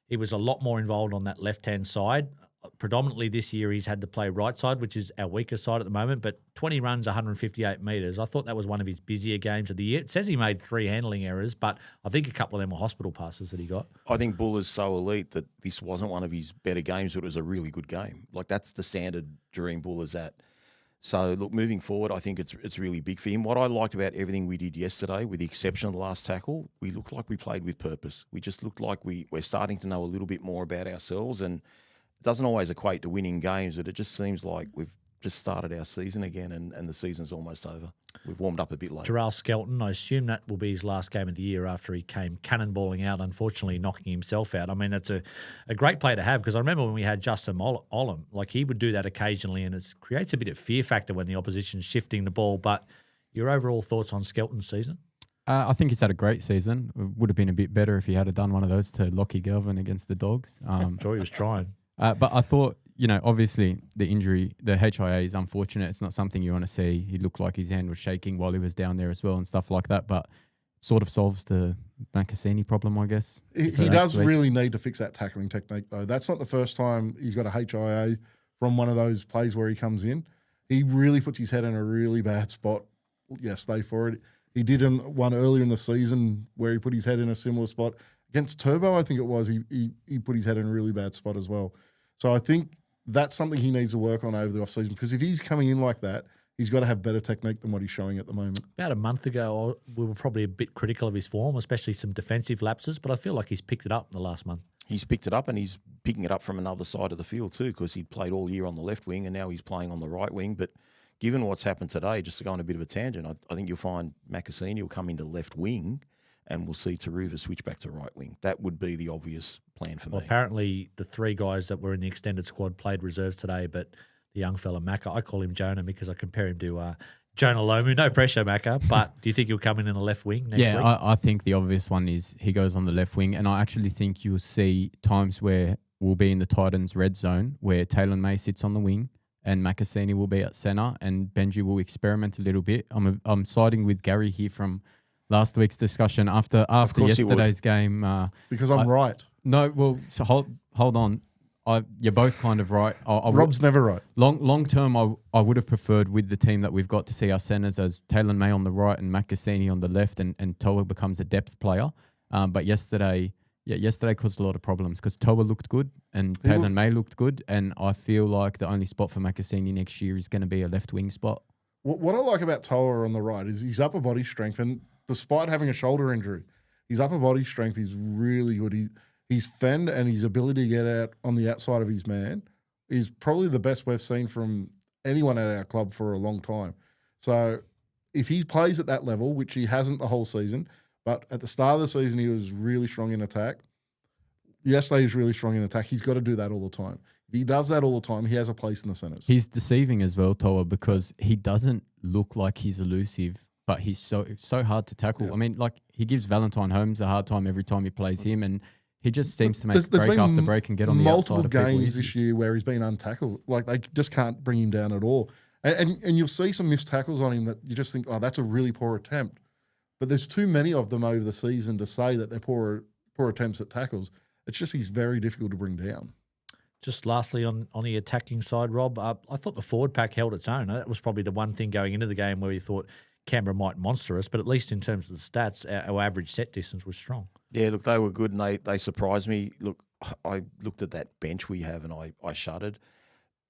he was a lot more involved on that left-hand side. Predominantly this year he's had to play right side, which is our weaker side at the moment, but 20 runs, 158 metres. I thought that was one of his busier games of the year. It says he made 3 handling errors, but I think a couple of them were hospital passes that he got. I think Buller's so elite that this wasn't one of his better games, but it was a really good game. Like, that's the standard Jareem Buller's at. So, look, moving forward, I think it's really big for him. What I liked about everything we did yesterday, with the exception of the last tackle, we looked like we played with purpose. We just looked like we're starting to know a little bit more about ourselves, and it doesn't always equate to winning games, but it just seems like we've just started our season again, and the season's almost over. We've warmed up a bit late. Jarrell Skelton, I assume that will be his last game of the year after he came cannonballing out, unfortunately knocking himself out. I mean, it's a great player to have, because I remember when we had Justin Olam, like he would do that occasionally, and it creates a bit of fear factor when the opposition's shifting the ball. But your overall thoughts on Skelton's season? I think he's had a great season. It would have been a bit better if he had done one of those to Lockie Galvin against the Dogs. I'm sure he was trying. But I thought, obviously the injury, the HIA is unfortunate. It's not something you want to see. He looked like his hand was shaking while he was down there as well and stuff like that. But sort of solves the Mancasini problem, I guess. He does really need to fix that tackling technique, though. That's not the first time he's got a HIA from one of those plays where he comes in. He really puts his head in a really bad spot yesterday for it. He did one earlier in the season where he put his head in a similar spot. Against Turbo, I think it was, he put his head in a really bad spot as well. So I think that's something he needs to work on over the offseason, because if he's coming in like that, he's got to have better technique than what he's showing at the moment. About a month ago, we were probably a bit critical of his form, especially some defensive lapses, but I feel like he's picked it up in the last month. He's picked it up, and he's picking it up from another side of the field too, because he'd played all year on the left wing, and now he's playing on the right wing. But given what's happened today, just to go on a bit of a tangent, I think you'll find Mancasini will come into left wing, and we'll see Taruva switch back to right wing. That would be the obvious plan for me. Apparently the 3 guys that were in the extended squad played reserves today, but the young fella, Macca, I call him Jonah because I compare him to Jonah Lomu, no pressure, Macca, but do you think he'll come in the left wing next week? I think the obvious one is he goes on the left wing, and I actually think you'll see times where we'll be in the Titans' red zone where Taylor May sits on the wing and Makasini will be at centre and Benji will experiment a little bit. I'm siding with Gary here from last week's discussion after yesterday's game. Because I'm right. No, well, so hold on. You're both kind of right. Rob's never right. Long term, I would have preferred with the team that we've got to see our centres as Taylor May on the right and Matt Cassini on the left, and Toa becomes a depth player. But yesterday caused a lot of problems because Toa looked good and Taylor May looked good, and I feel like the only spot for Matt Cassini next year is going to be a left wing spot. What I like about Toa on the right is his upper body strength, and despite having a shoulder injury, his upper body strength is really good. His fend and his ability to get out on the outside of his man is probably the best we've seen from anyone at our club for a long time. So if he plays at that level, which he hasn't the whole season, but at the start of the season he was really strong in attack. Yesterday he was really strong in attack. He's got to do that all the time. If he does that all the time, he has a place in the centres. He's deceiving as well, Toa, because he doesn't look like he's elusive, but he's so hard to tackle. Yeah. I mean, like, he gives Valentine Holmes a hard time every time he plays him, and he just seems to make break after break and get on the outside of people. Multiple games this year where he's been untackled. Like, they just can't bring him down at all. And you'll see some missed tackles on him that you just think, oh, that's a really poor attempt. But there's too many of them over the season to say that they're poor attempts at tackles. It's just he's very difficult to bring down. Just lastly on the attacking side, Rob, I thought the forward pack held its own. That was probably the one thing going into the game where you thought Canberra might monster us, but at least in terms of the stats, our average set distance was strong. Yeah, look, they were good and they surprised me. Look, I looked at that bench we have and I shuddered.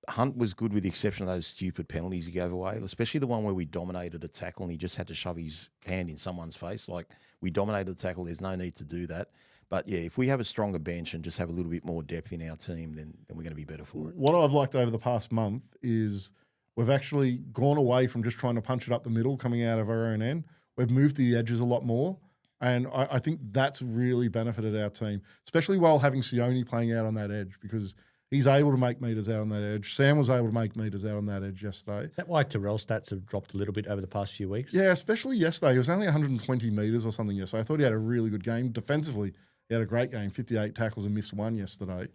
Hunt was good with the exception of those stupid penalties he gave away, especially the one where we dominated a tackle and he just had to shove his hand in someone's face. Like, we dominated the tackle, there's no need to do that. But, yeah, if we have a stronger bench and just have a little bit more depth in our team, then we're going to be better for it. What I've liked over the past month is we've actually gone away from just trying to punch it up the middle coming out of our own end. We've moved to the edges a lot more, and I think that's really benefited our team, especially while having Sione playing out on that edge, because he's able to make meters out on that edge. Sam was able to make meters out on that edge yesterday. Is that why Terrell's stats have dropped a little bit over the past few weeks? Yeah, especially yesterday. It was only 120 meters or something yesterday. I thought he had a really good game. Defensively, he had a great game, 58 tackles and missed one yesterday.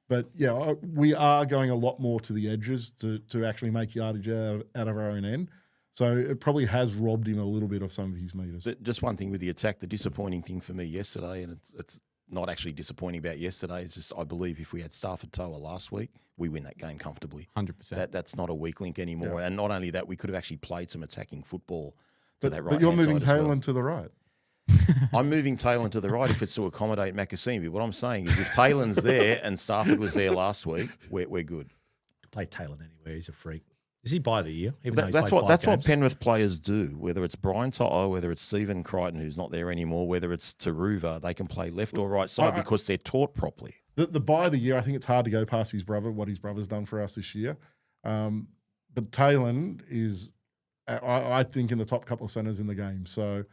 But, yeah, we are going a lot more to the edges to actually make yardage out of our own end. So it probably has robbed him a little bit of some of his meters. Just one thing with the attack, the disappointing thing for me yesterday, and it's not actually disappointing about yesterday, it's just I believe if we had Stafford Toa last week, we win that game comfortably. 100%. That's not a weak link anymore. Yeah. And not only that, we could have actually played some attacking football to that right. But you're moving Taylor to the right. I'm moving Taylor to the right if it's to accommodate Makasimi. What I'm saying is if Taylor's there and Stafford was there last week, we're good. Play Taylor anywhere. He's a freak. Is he by the year? That's what Penrith players do. Whether it's Brian To'o, whether it's Stephen Crichton, who's not there anymore, whether it's Taruva, they can play left or right side because they're taught properly. The by the year, I think it's hard to go past his brother, what his brother's done for us this year. But Taylor is, I think, in the top couple of centres in the game. So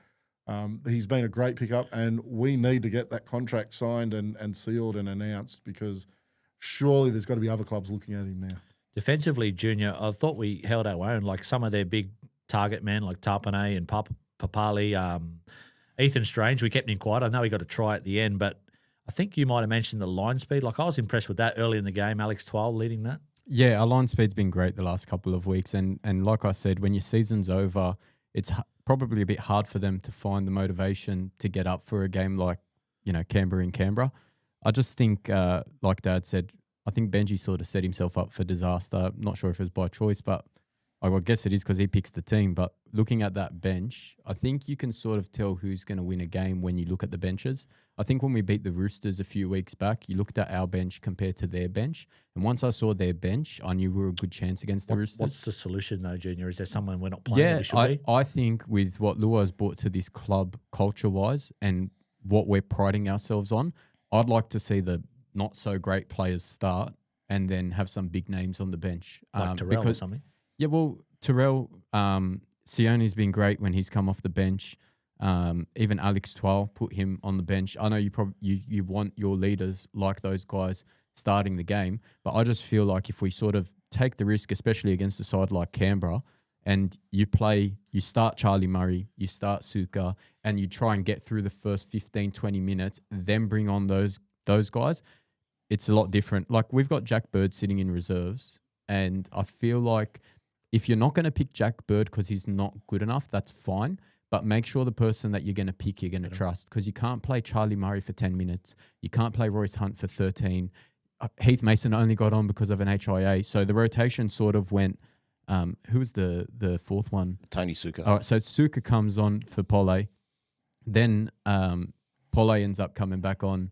he's been a great pickup, and we need to get that contract signed and sealed and announced, because surely there's got to be other clubs looking at him now. Defensively, Junior, I thought we held our own. Like some of their big target men like Tarpanay and Papali, Ethan Strange, we kept him quiet. I know he got a try at the end, but I think you might have mentioned the line speed. Like, I was impressed with that early in the game. Alex Twal leading that. Yeah, our line speed's been great the last couple of weeks. And like I said, when your season's over, it's probably a bit hard for them to find the motivation to get up for a game like, Canberra in Canberra. I just think, like Dad said, I think Benji sort of set himself up for disaster. Not sure if it was by choice, but I guess it is because he picks the team. But looking at that bench, I think you can sort of tell who's going to win a game when you look at the benches. I think when we beat the Roosters a few weeks back, you looked at our bench compared to their bench. And once I saw their bench, I knew we were a good chance against the Roosters. What's the solution though, Junior? Is there someone we're not playing that we should be? I think with what Lua has brought to this club culture-wise and what we're priding ourselves on, I'd like to see the not so great players start and then have some big names on the bench. Like Terrell or something? Yeah, well, Terrell, Sione's been great when he's come off the bench. Even Alex Twal, put him on the bench. I know you want your leaders like those guys starting the game, but I just feel like if we sort of take the risk, especially against a side like Canberra, and you start Charlie Murray, you start Suka, and you try and get through the first 15, 20 minutes, then bring on those guys, it's a lot different. Like we've got Jack Bird sitting in reserves, and I feel like if you're not going to pick Jack Bird because he's not good enough, that's fine. But make sure the person that you're going to pick, you're going to trust, because you can't play Charlie Murray for 10 minutes. You can't play Royce Hunt for 13. Heath Mason only got on because of an HIA. So the rotation sort of went, who was the fourth one? Tony Suka. All right, so Suka comes on for Pole. Then Pole ends up coming back on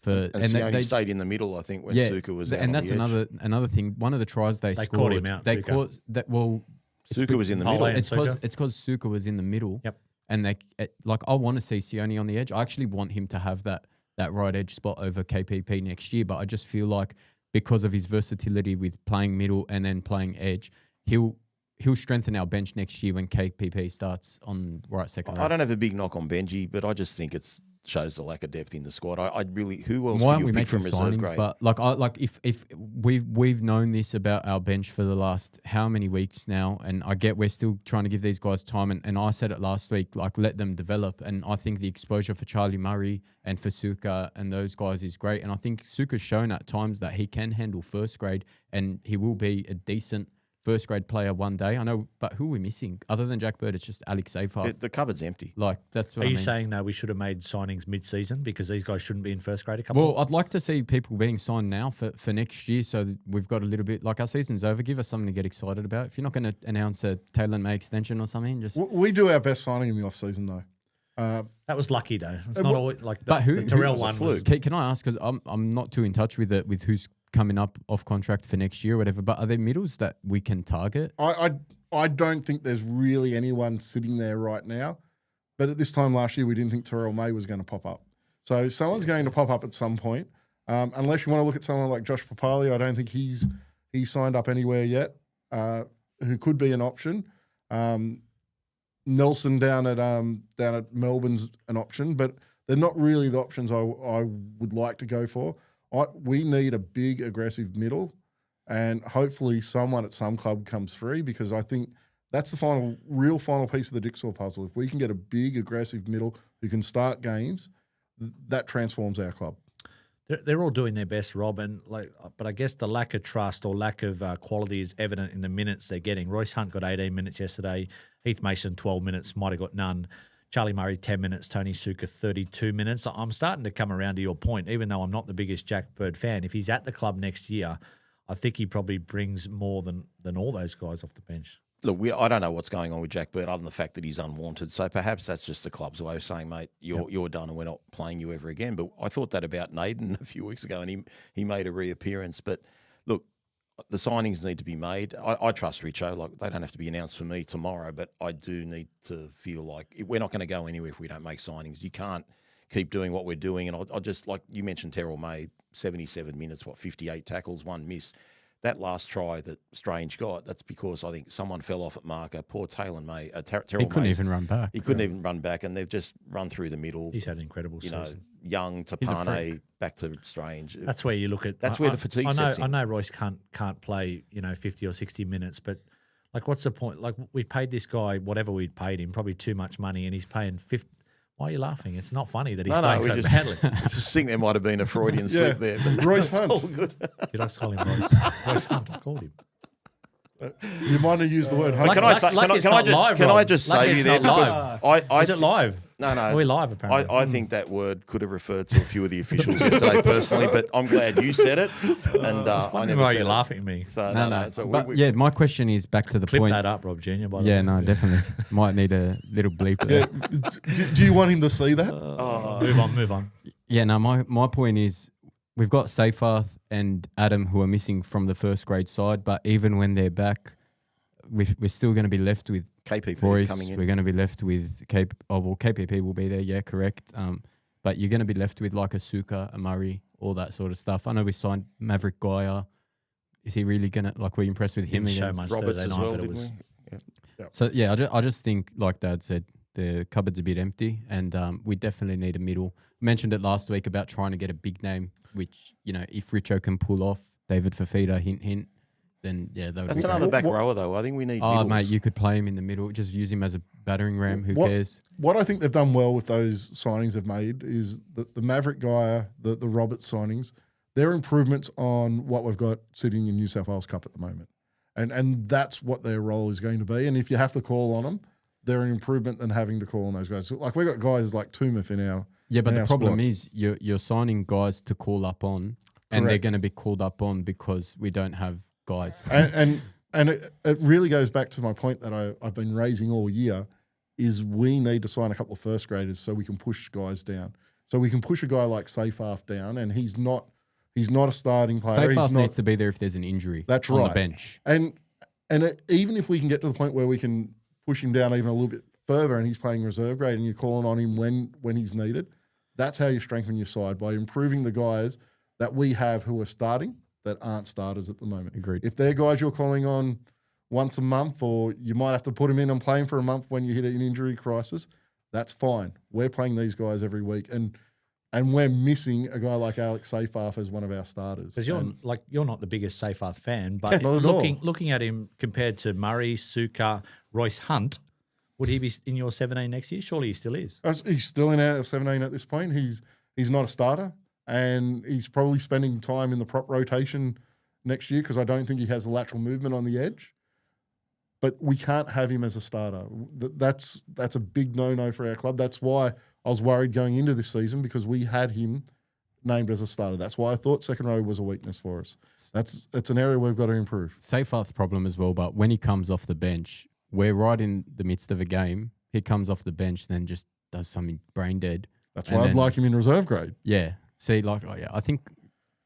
for... And they stayed in the middle, I think, when Suka was out and on that's the edge. another thing. One of the tries they scored... caught him out, They Suka. caught... That, well... Suka was in the middle. It's because Suka was in the middle. Yep. And I want to see Sione on the edge. I actually want him to have that right edge spot over KPP next year. But I just feel like because of his versatility with playing middle and then playing edge, he'll strengthen our bench next year when KPP starts on right second row. I don't have a big knock on Benji, but I just think it shows the lack of depth in the squad. I really, who else? Why could aren't we you pick making from reserve signings? grade? But if we've known this about our bench for the last how many weeks now, and I get we're still trying to give these guys time, and I said it last week, like let them develop. And I think the exposure for Charlie Murray and for Suka and those guys is great. And I think Suka's shown at times that he can handle first grade, and he will be a decent first grade player one day. I know, but who are we missing? Other than Jack Bird, it's just Alex Seyfarth. The cupboard's empty. Like, that's what Are I you mean. saying, though, we should have made signings mid-season because these guys shouldn't be in first grade a couple? Well, I'd like to see people being signed now for next year, so that we've got a little bit, like our season's over, give us something to get excited about. If you're not going to announce a Taylor May extension or something, just... We do our best signing in the off-season, though. That was lucky, though. It's not always like But the Terrell one. Can I ask, because I'm not too in touch with it, with who's coming up off contract for next year or whatever, but are there middles that we can target? I don't think there's really anyone sitting there right now. But at this time last year, we didn't think Terrell May was going to pop up. So someone's going to pop up at some point. Unless you want to look at someone like Josh Papali, I don't think he's signed up anywhere yet, who could be an option. Nelson down at Melbourne's an option, but they're not really the options I would like to go for. We need a big, aggressive middle, and hopefully someone at some club comes free, because I think that's the real final piece of the jigsaw puzzle. If we can get a big, aggressive middle who can start games, that transforms our club. They're all doing their best, Rob, but I guess the lack of trust or lack of quality is evident in the minutes they're getting. Royce Hunt got 18 minutes yesterday. Heath Mason, 12 minutes, might have got none. Charlie Murray, 10 minutes. Tony Suka, 32 minutes. I'm starting to come around to your point, even though I'm not the biggest Jack Bird fan. If he's at the club next year, I think he probably brings more than all those guys off the bench. Look, I don't know what's going on with Jack Bird other than the fact that he's unwanted. So perhaps that's just the club's way of saying, mate, you're done and we're not playing you ever again. But I thought that about Naden a few weeks ago, and he made a reappearance. But look, the signings need to be made. I trust Richo. Like, they don't have to be announced for me tomorrow, but I do need to feel like we're not going to go anywhere if we don't make signings. You can't keep doing what we're doing. And I just, like you mentioned, Terrell May, 77 minutes, 58 tackles, 1 miss. That last try that Strange got, that's because I think someone fell off at marker. Poor Terrell May. He couldn't even run back. He couldn't even run back, and they've just run through the middle. He's had an incredible season. Young to Pane, back to Strange. That's where you look at. That's where the fatigue sets in. I know Royce can't play 50 or 60 minutes, but like, what's the point? Like, we paid this guy whatever we'd paid him, probably too much money, and he's paying 50. Why are you laughing? It's not funny that he's playing so badly. I just think there might have been a Freudian slip there. But Royce Hunt. all good. Did I call him Royce? Royce Hunt, I called him. You might have used the word Hunt. Can I just say you there? Is it live? No. Are we live, apparently? I think that word could have referred to a few of the officials yesterday personally, but I'm glad you said it. And I never why said you're it. laughing at me. So, no. So But yeah, my question is back to the Clip point. that up, Rob Jr., by the way. Yeah, no, definitely. Might need a little bleep there. Do you want him to see that? Move on. Yeah, no, my point is we've got Seyfarth and Adam who are missing from the first grade side, but even when they're back, we're still going to be left with KPP Royce. coming in. We're going to be left with KPP will be there, yeah, correct. But you're going to be left with like a Suka, a Murray, all that sort of stuff. I know we signed Maverick Guyer. Is he really going to, like, we're impressed with him? Didn't show much Roberts Thursday as night, well, but it didn't was. we? Yeah. So yeah, I just think, like Dad said, the cupboard's a bit empty, and we definitely need a middle. Mentioned it last week about trying to get a big name, which, if Richo can pull off, David Fafita, hint, then yeah, that would That's be another great. back rower, though. I think we need Oh, middles. mate, you could play him in the middle. Just use him as a battering ram. Who cares? What I think they've done well with those signings they've made is the Maverick guy, the Roberts signings, they're improvements on what we've got sitting in New South Wales Cup at the moment. And that's what their role is going to be. And if you have to call on them, they're an improvement than having to call on those guys. So, like, we've got guys like Tumif in our Yeah, but in the our problem squad. is you're signing guys to call up on, and they're Correct. going to be called up on because we don't have guys. And it really goes back to my point that I've been raising all year is we need to sign a couple of first graders so we can push guys down. So we can push a guy like Seyfarth down, and he's not a starting player. Seyfarth He's not, needs to be there if there's an injury. That's on right. the bench. And even if we can get to the point where we can push him down even a little bit further and he's playing reserve grade and you're calling on him when he's needed, that's how you strengthen your side, by improving the guys that we have who are starting that aren't starters at the moment. Agreed. If they're guys you're calling on once a month, or you might have to put them in and play him for a month when you hit an injury crisis, that's fine. We're playing these guys every week. And we're missing a guy like Alex Seyfarth as one of our starters. Because you're not the biggest Seyfarth fan, but Not at all. looking at him compared to Murray, Suka, Royce Hunt, would he be in your 17 next year? Surely he still is. He's still in our 17 at this point. He's not a starter, and he's probably spending time in the prop rotation next year because I don't think he has the lateral movement on the edge. But we can't have him as a starter. That's a big no-no for our club. That's why I was worried going into this season, because we had him named as a starter. That's why I thought second row was a weakness for us. It's an area we've got to improve. Seyfarth's problem as well, but when he comes off the bench, we're right in the midst of a game. He comes off the bench, then just does something brain dead. That's why I'd like him in reserve grade. Yeah. See, I think,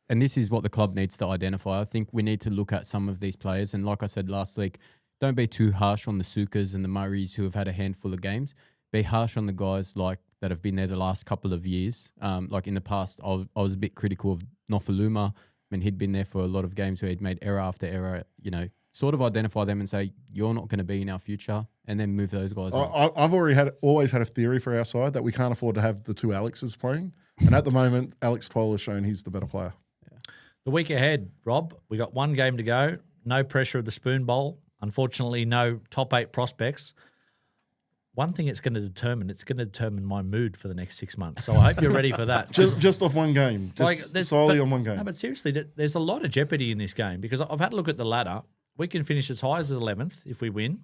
and this is what the club needs to identify. I think we need to look at some of these players, and like I said last week, don't be too harsh on the Sukas and the Murrays who have had a handful of games. Be harsh on the guys that have been there the last couple of years. Like in the past, I was a bit critical of Nofaluma. I mean, he'd been there for a lot of games where he'd made error after error. Sort of identify them and say, you're not going to be in our future, and then move those guys on. I've always had a theory for our side that we can't afford to have the two Alexes playing. And at the moment, Alex Toll has shown he's the better player. The week ahead, Rob, we got one game to go. No pressure of the Spoon Bowl. Unfortunately, no top 8 prospects. One thing it's going to determine my mood for the next 6 months. So I hope you're ready for that. Just off one game. Solely on one game. No, but seriously, there's a lot of jeopardy in this game, because I've had a look at the ladder. We can finish as high as 11th if we win.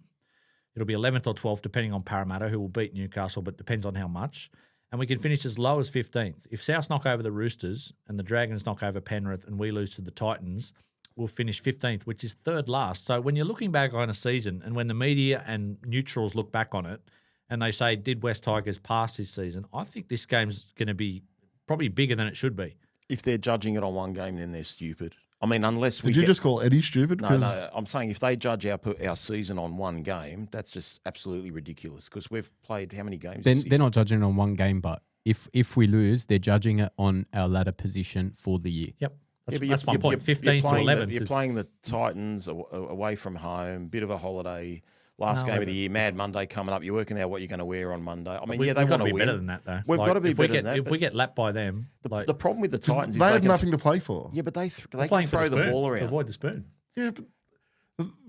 It'll be 11th or 12th, depending on Parramatta, who will beat Newcastle, but depends on how much. And we can finish as low as 15th. If South knock over the Roosters and the Dragons knock over Penrith and we lose to the Titans, we'll finish 15th, which is third last. So when you're looking back on a season, and when the media and neutrals look back on it and they say, did West Tigers pass this season? I think this game's going to be probably bigger than it should be. If they're judging it on one game, then they're stupid. I mean, unless we Did you just call Eddie stupid? No, I'm saying if they judge our season on one game, that's just absolutely ridiculous, because we've played how many games this year? They're not judging it on one game, but if we lose, they're judging it on our ladder position for the year. Yep. But That's my point. 15th to 11th. You're playing the Titans away from home, bit of a holiday. Last game of the year, Mad Monday coming up. You're working out what you're going to wear on Monday. I mean, We've they got want to to be win. better than that, though. We've got to be better than that. If we get lapped by them, The problem with the Titans is they have can, nothing to play for. Yeah, but they playing can for throw the spoon, ball to around. avoid the spoon. Yeah,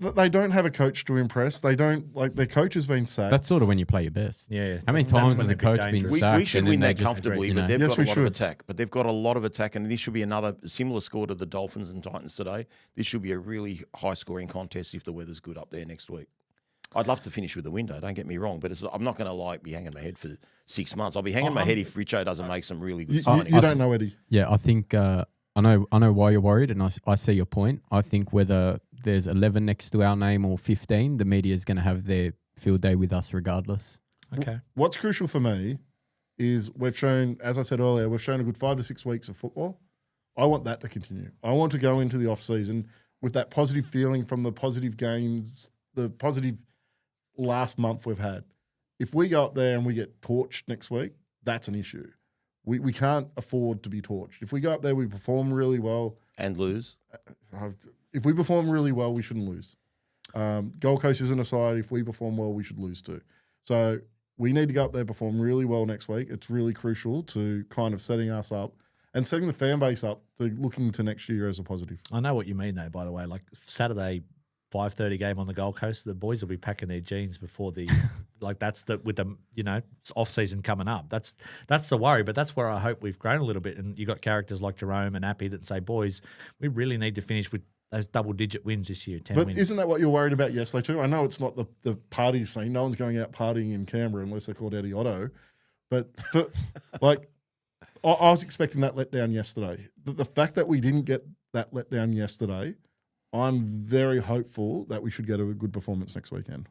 but they don't have a coach to impress. They don't, their coach has been sacked. That's sort of when you play your best. Yeah. How many That's times when has a they're a bit coach been dangerous. sacked? We should and win then that they just, comfortably, but they've Yes, got we a lot of should. attack. But they've got a lot of attack, and this should be another similar score to the Dolphins and Titans today. This should be a really high-scoring contest if the weather's good up there next week. I'd love to finish with the window, don't get me wrong, but I'm not going to be hanging my head for 6 months. I'll be hanging my head if Richo doesn't make some really good signings. You don't know Eddie. Yeah, I think I know why you're worried, and I see your point. I think whether there's 11 next to our name or 15, the media is going to have their field day with us regardless. Okay. What's crucial for me is we've shown, as I said earlier, we've shown a good 5 to 6 weeks of football. I want that to continue. I want to go into the off-season with that positive feeling from the positive games, the positive last month we've had. If we go up there and we get torched next week, that's an issue. We can't afford to be torched. If we go up there, we perform really well. And lose. If we perform really well, we shouldn't lose. Gold Coast isn't a side. If we perform well, we should lose too. So we need to go up there, perform really well next week. It's really crucial to kind of setting us up and setting the fan base up to looking to next year as a positive. I know what you mean, though, by the way. Like Saturday, 5:30 game on the Gold Coast, the boys will be packing their jeans before the like that's the with the it's off season coming up. That's the worry, but that's where I hope we've grown a little bit. And you got characters like Jerome and Appy that say, boys, we really need to finish with those double-digit wins this year, 10 But wins. isn't that what you're worried about yesterday too? I know it's not the party scene. No one's going out partying in Canberra unless they're called Eddie Otto. But like, I was expecting that letdown yesterday. The fact that we didn't get that letdown yesterday, I'm very hopeful that we should get a good performance next weekend.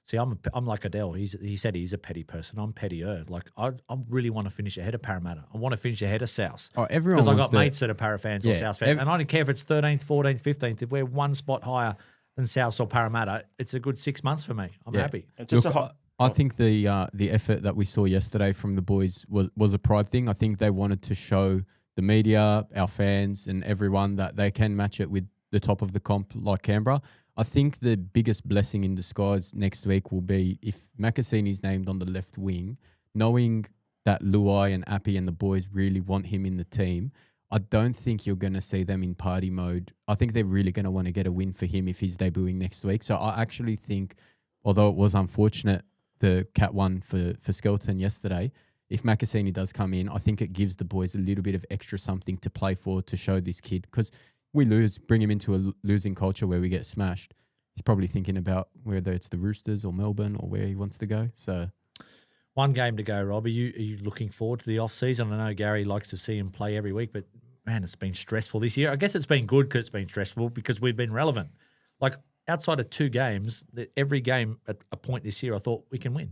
See, I'm like Adele. He said he's a petty person. I'm pettier. Like I really want to finish ahead of Parramatta. I want to finish ahead of South. Oh, everyone because I wants got mates that are Para fans or Yeah, South fans, and I don't care if it's 13th, 14th, 15th. If we're one spot higher than South or Parramatta, it's a good 6 months for me. I'm happy. And just Look, I think the effort that we saw yesterday from the boys was a pride thing. I think they wanted to show the media, our fans, and everyone that they can match it with the top of the comp like Canberra. I think the biggest blessing in disguise next week will be if Makasini's named on the left wing, knowing that Luai and Appy and the boys really want him in the team. I don't think you're going to see them in party mode. I think they're really going to want to get a win for him if he's debuting next week. So I actually think, although it was unfortunate, the Cat won for Skelton yesterday, if Makasini does come in, I think it gives the boys a little bit of extra something to play for to show this kid. Because we lose, bring him into a losing culture where we get smashed. He's probably thinking about whether it's the Roosters or Melbourne or where he wants to go. So, one game to go, Rob. Are you looking forward to the off season? I know Gary likes to see him play every week, but man, it's been stressful this year. I guess it's been good because it's been stressful because we've been relevant. Like outside of 2 games, every game at a point this year, I thought we can win.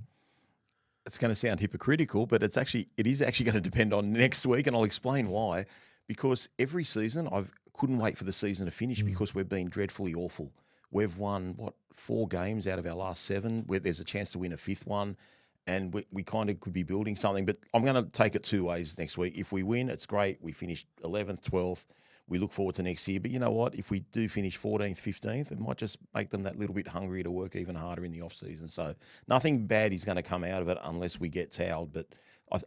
It's going to sound hypocritical, but it is actually going to depend on next week, and I'll explain why. Because every season, I couldn't wait for the season to finish because we've been dreadfully awful. We've won 4 games out of our last 7, where there's a chance to win a 5th one, and we kind of could be building something. But I'm going to take it 2 ways next week. If we win, it's great. We finish 11th, 12th. We look forward to next year. But you know what? If we do finish 14th, 15th, it might just make them that little bit hungrier to work even harder in the off season. So nothing bad is going to come out of it unless we get towed. But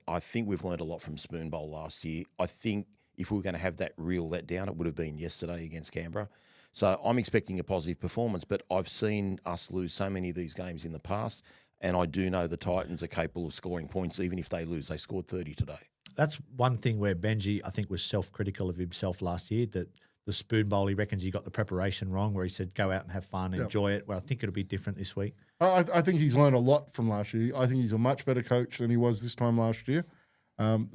I think we've learned a lot from Spoon Bowl last year. I think if we were going to have that real letdown, it would have been yesterday against Canberra. So I'm expecting a positive performance, but I've seen us lose so many of these games in the past, and I do know the Titans are capable of scoring points even if they lose. They scored 30 today. That's one thing where Benji, I think, was self-critical of himself last year, that the Spoon Bowl, he reckons he got the preparation wrong, where he said, go out and have fun, enjoy it. Well, I think it'll be different this week. I think he's learned a lot from last year. I think he's a much better coach than he was this time last year.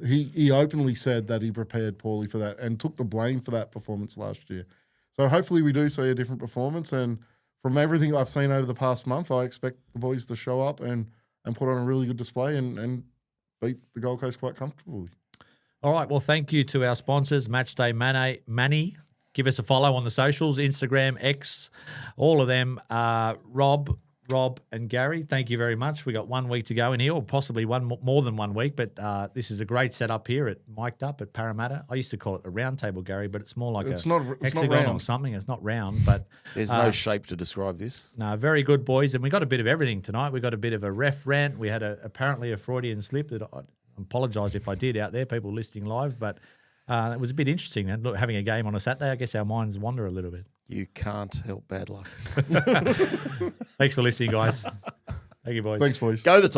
He openly said that he prepared poorly for that and took the blame for that performance last year. So hopefully we do see a different performance. And from everything I've seen over the past month, I expect the boys to show up and put on a really good display and beat the Gold Coast quite comfortably. All right. Well, thank you to our sponsors, Matchday Money. Give us a follow on the socials, Instagram, X, all of them. Rob, and Gary, thank you very much. We got 1 week to go in here, or possibly more than 1 week, but this is a great setup here at Mic'dUp at Parramatta. I used to call it a round table, Gary, but it's more like It's a not hexagon round. or something. It's not round, but There's no shape to describe this. no, very good, boys. And we got a bit of everything tonight. We got a bit of a ref rant. We had apparently a Freudian slip that I apologise if I did out there, people listening live, but it was a bit interesting. And look, having a game on a Saturday, I guess our minds wander a little bit. You can't help bad luck. Thanks for listening, guys. Thank you, boys. Thanks, boys. Go the Titans.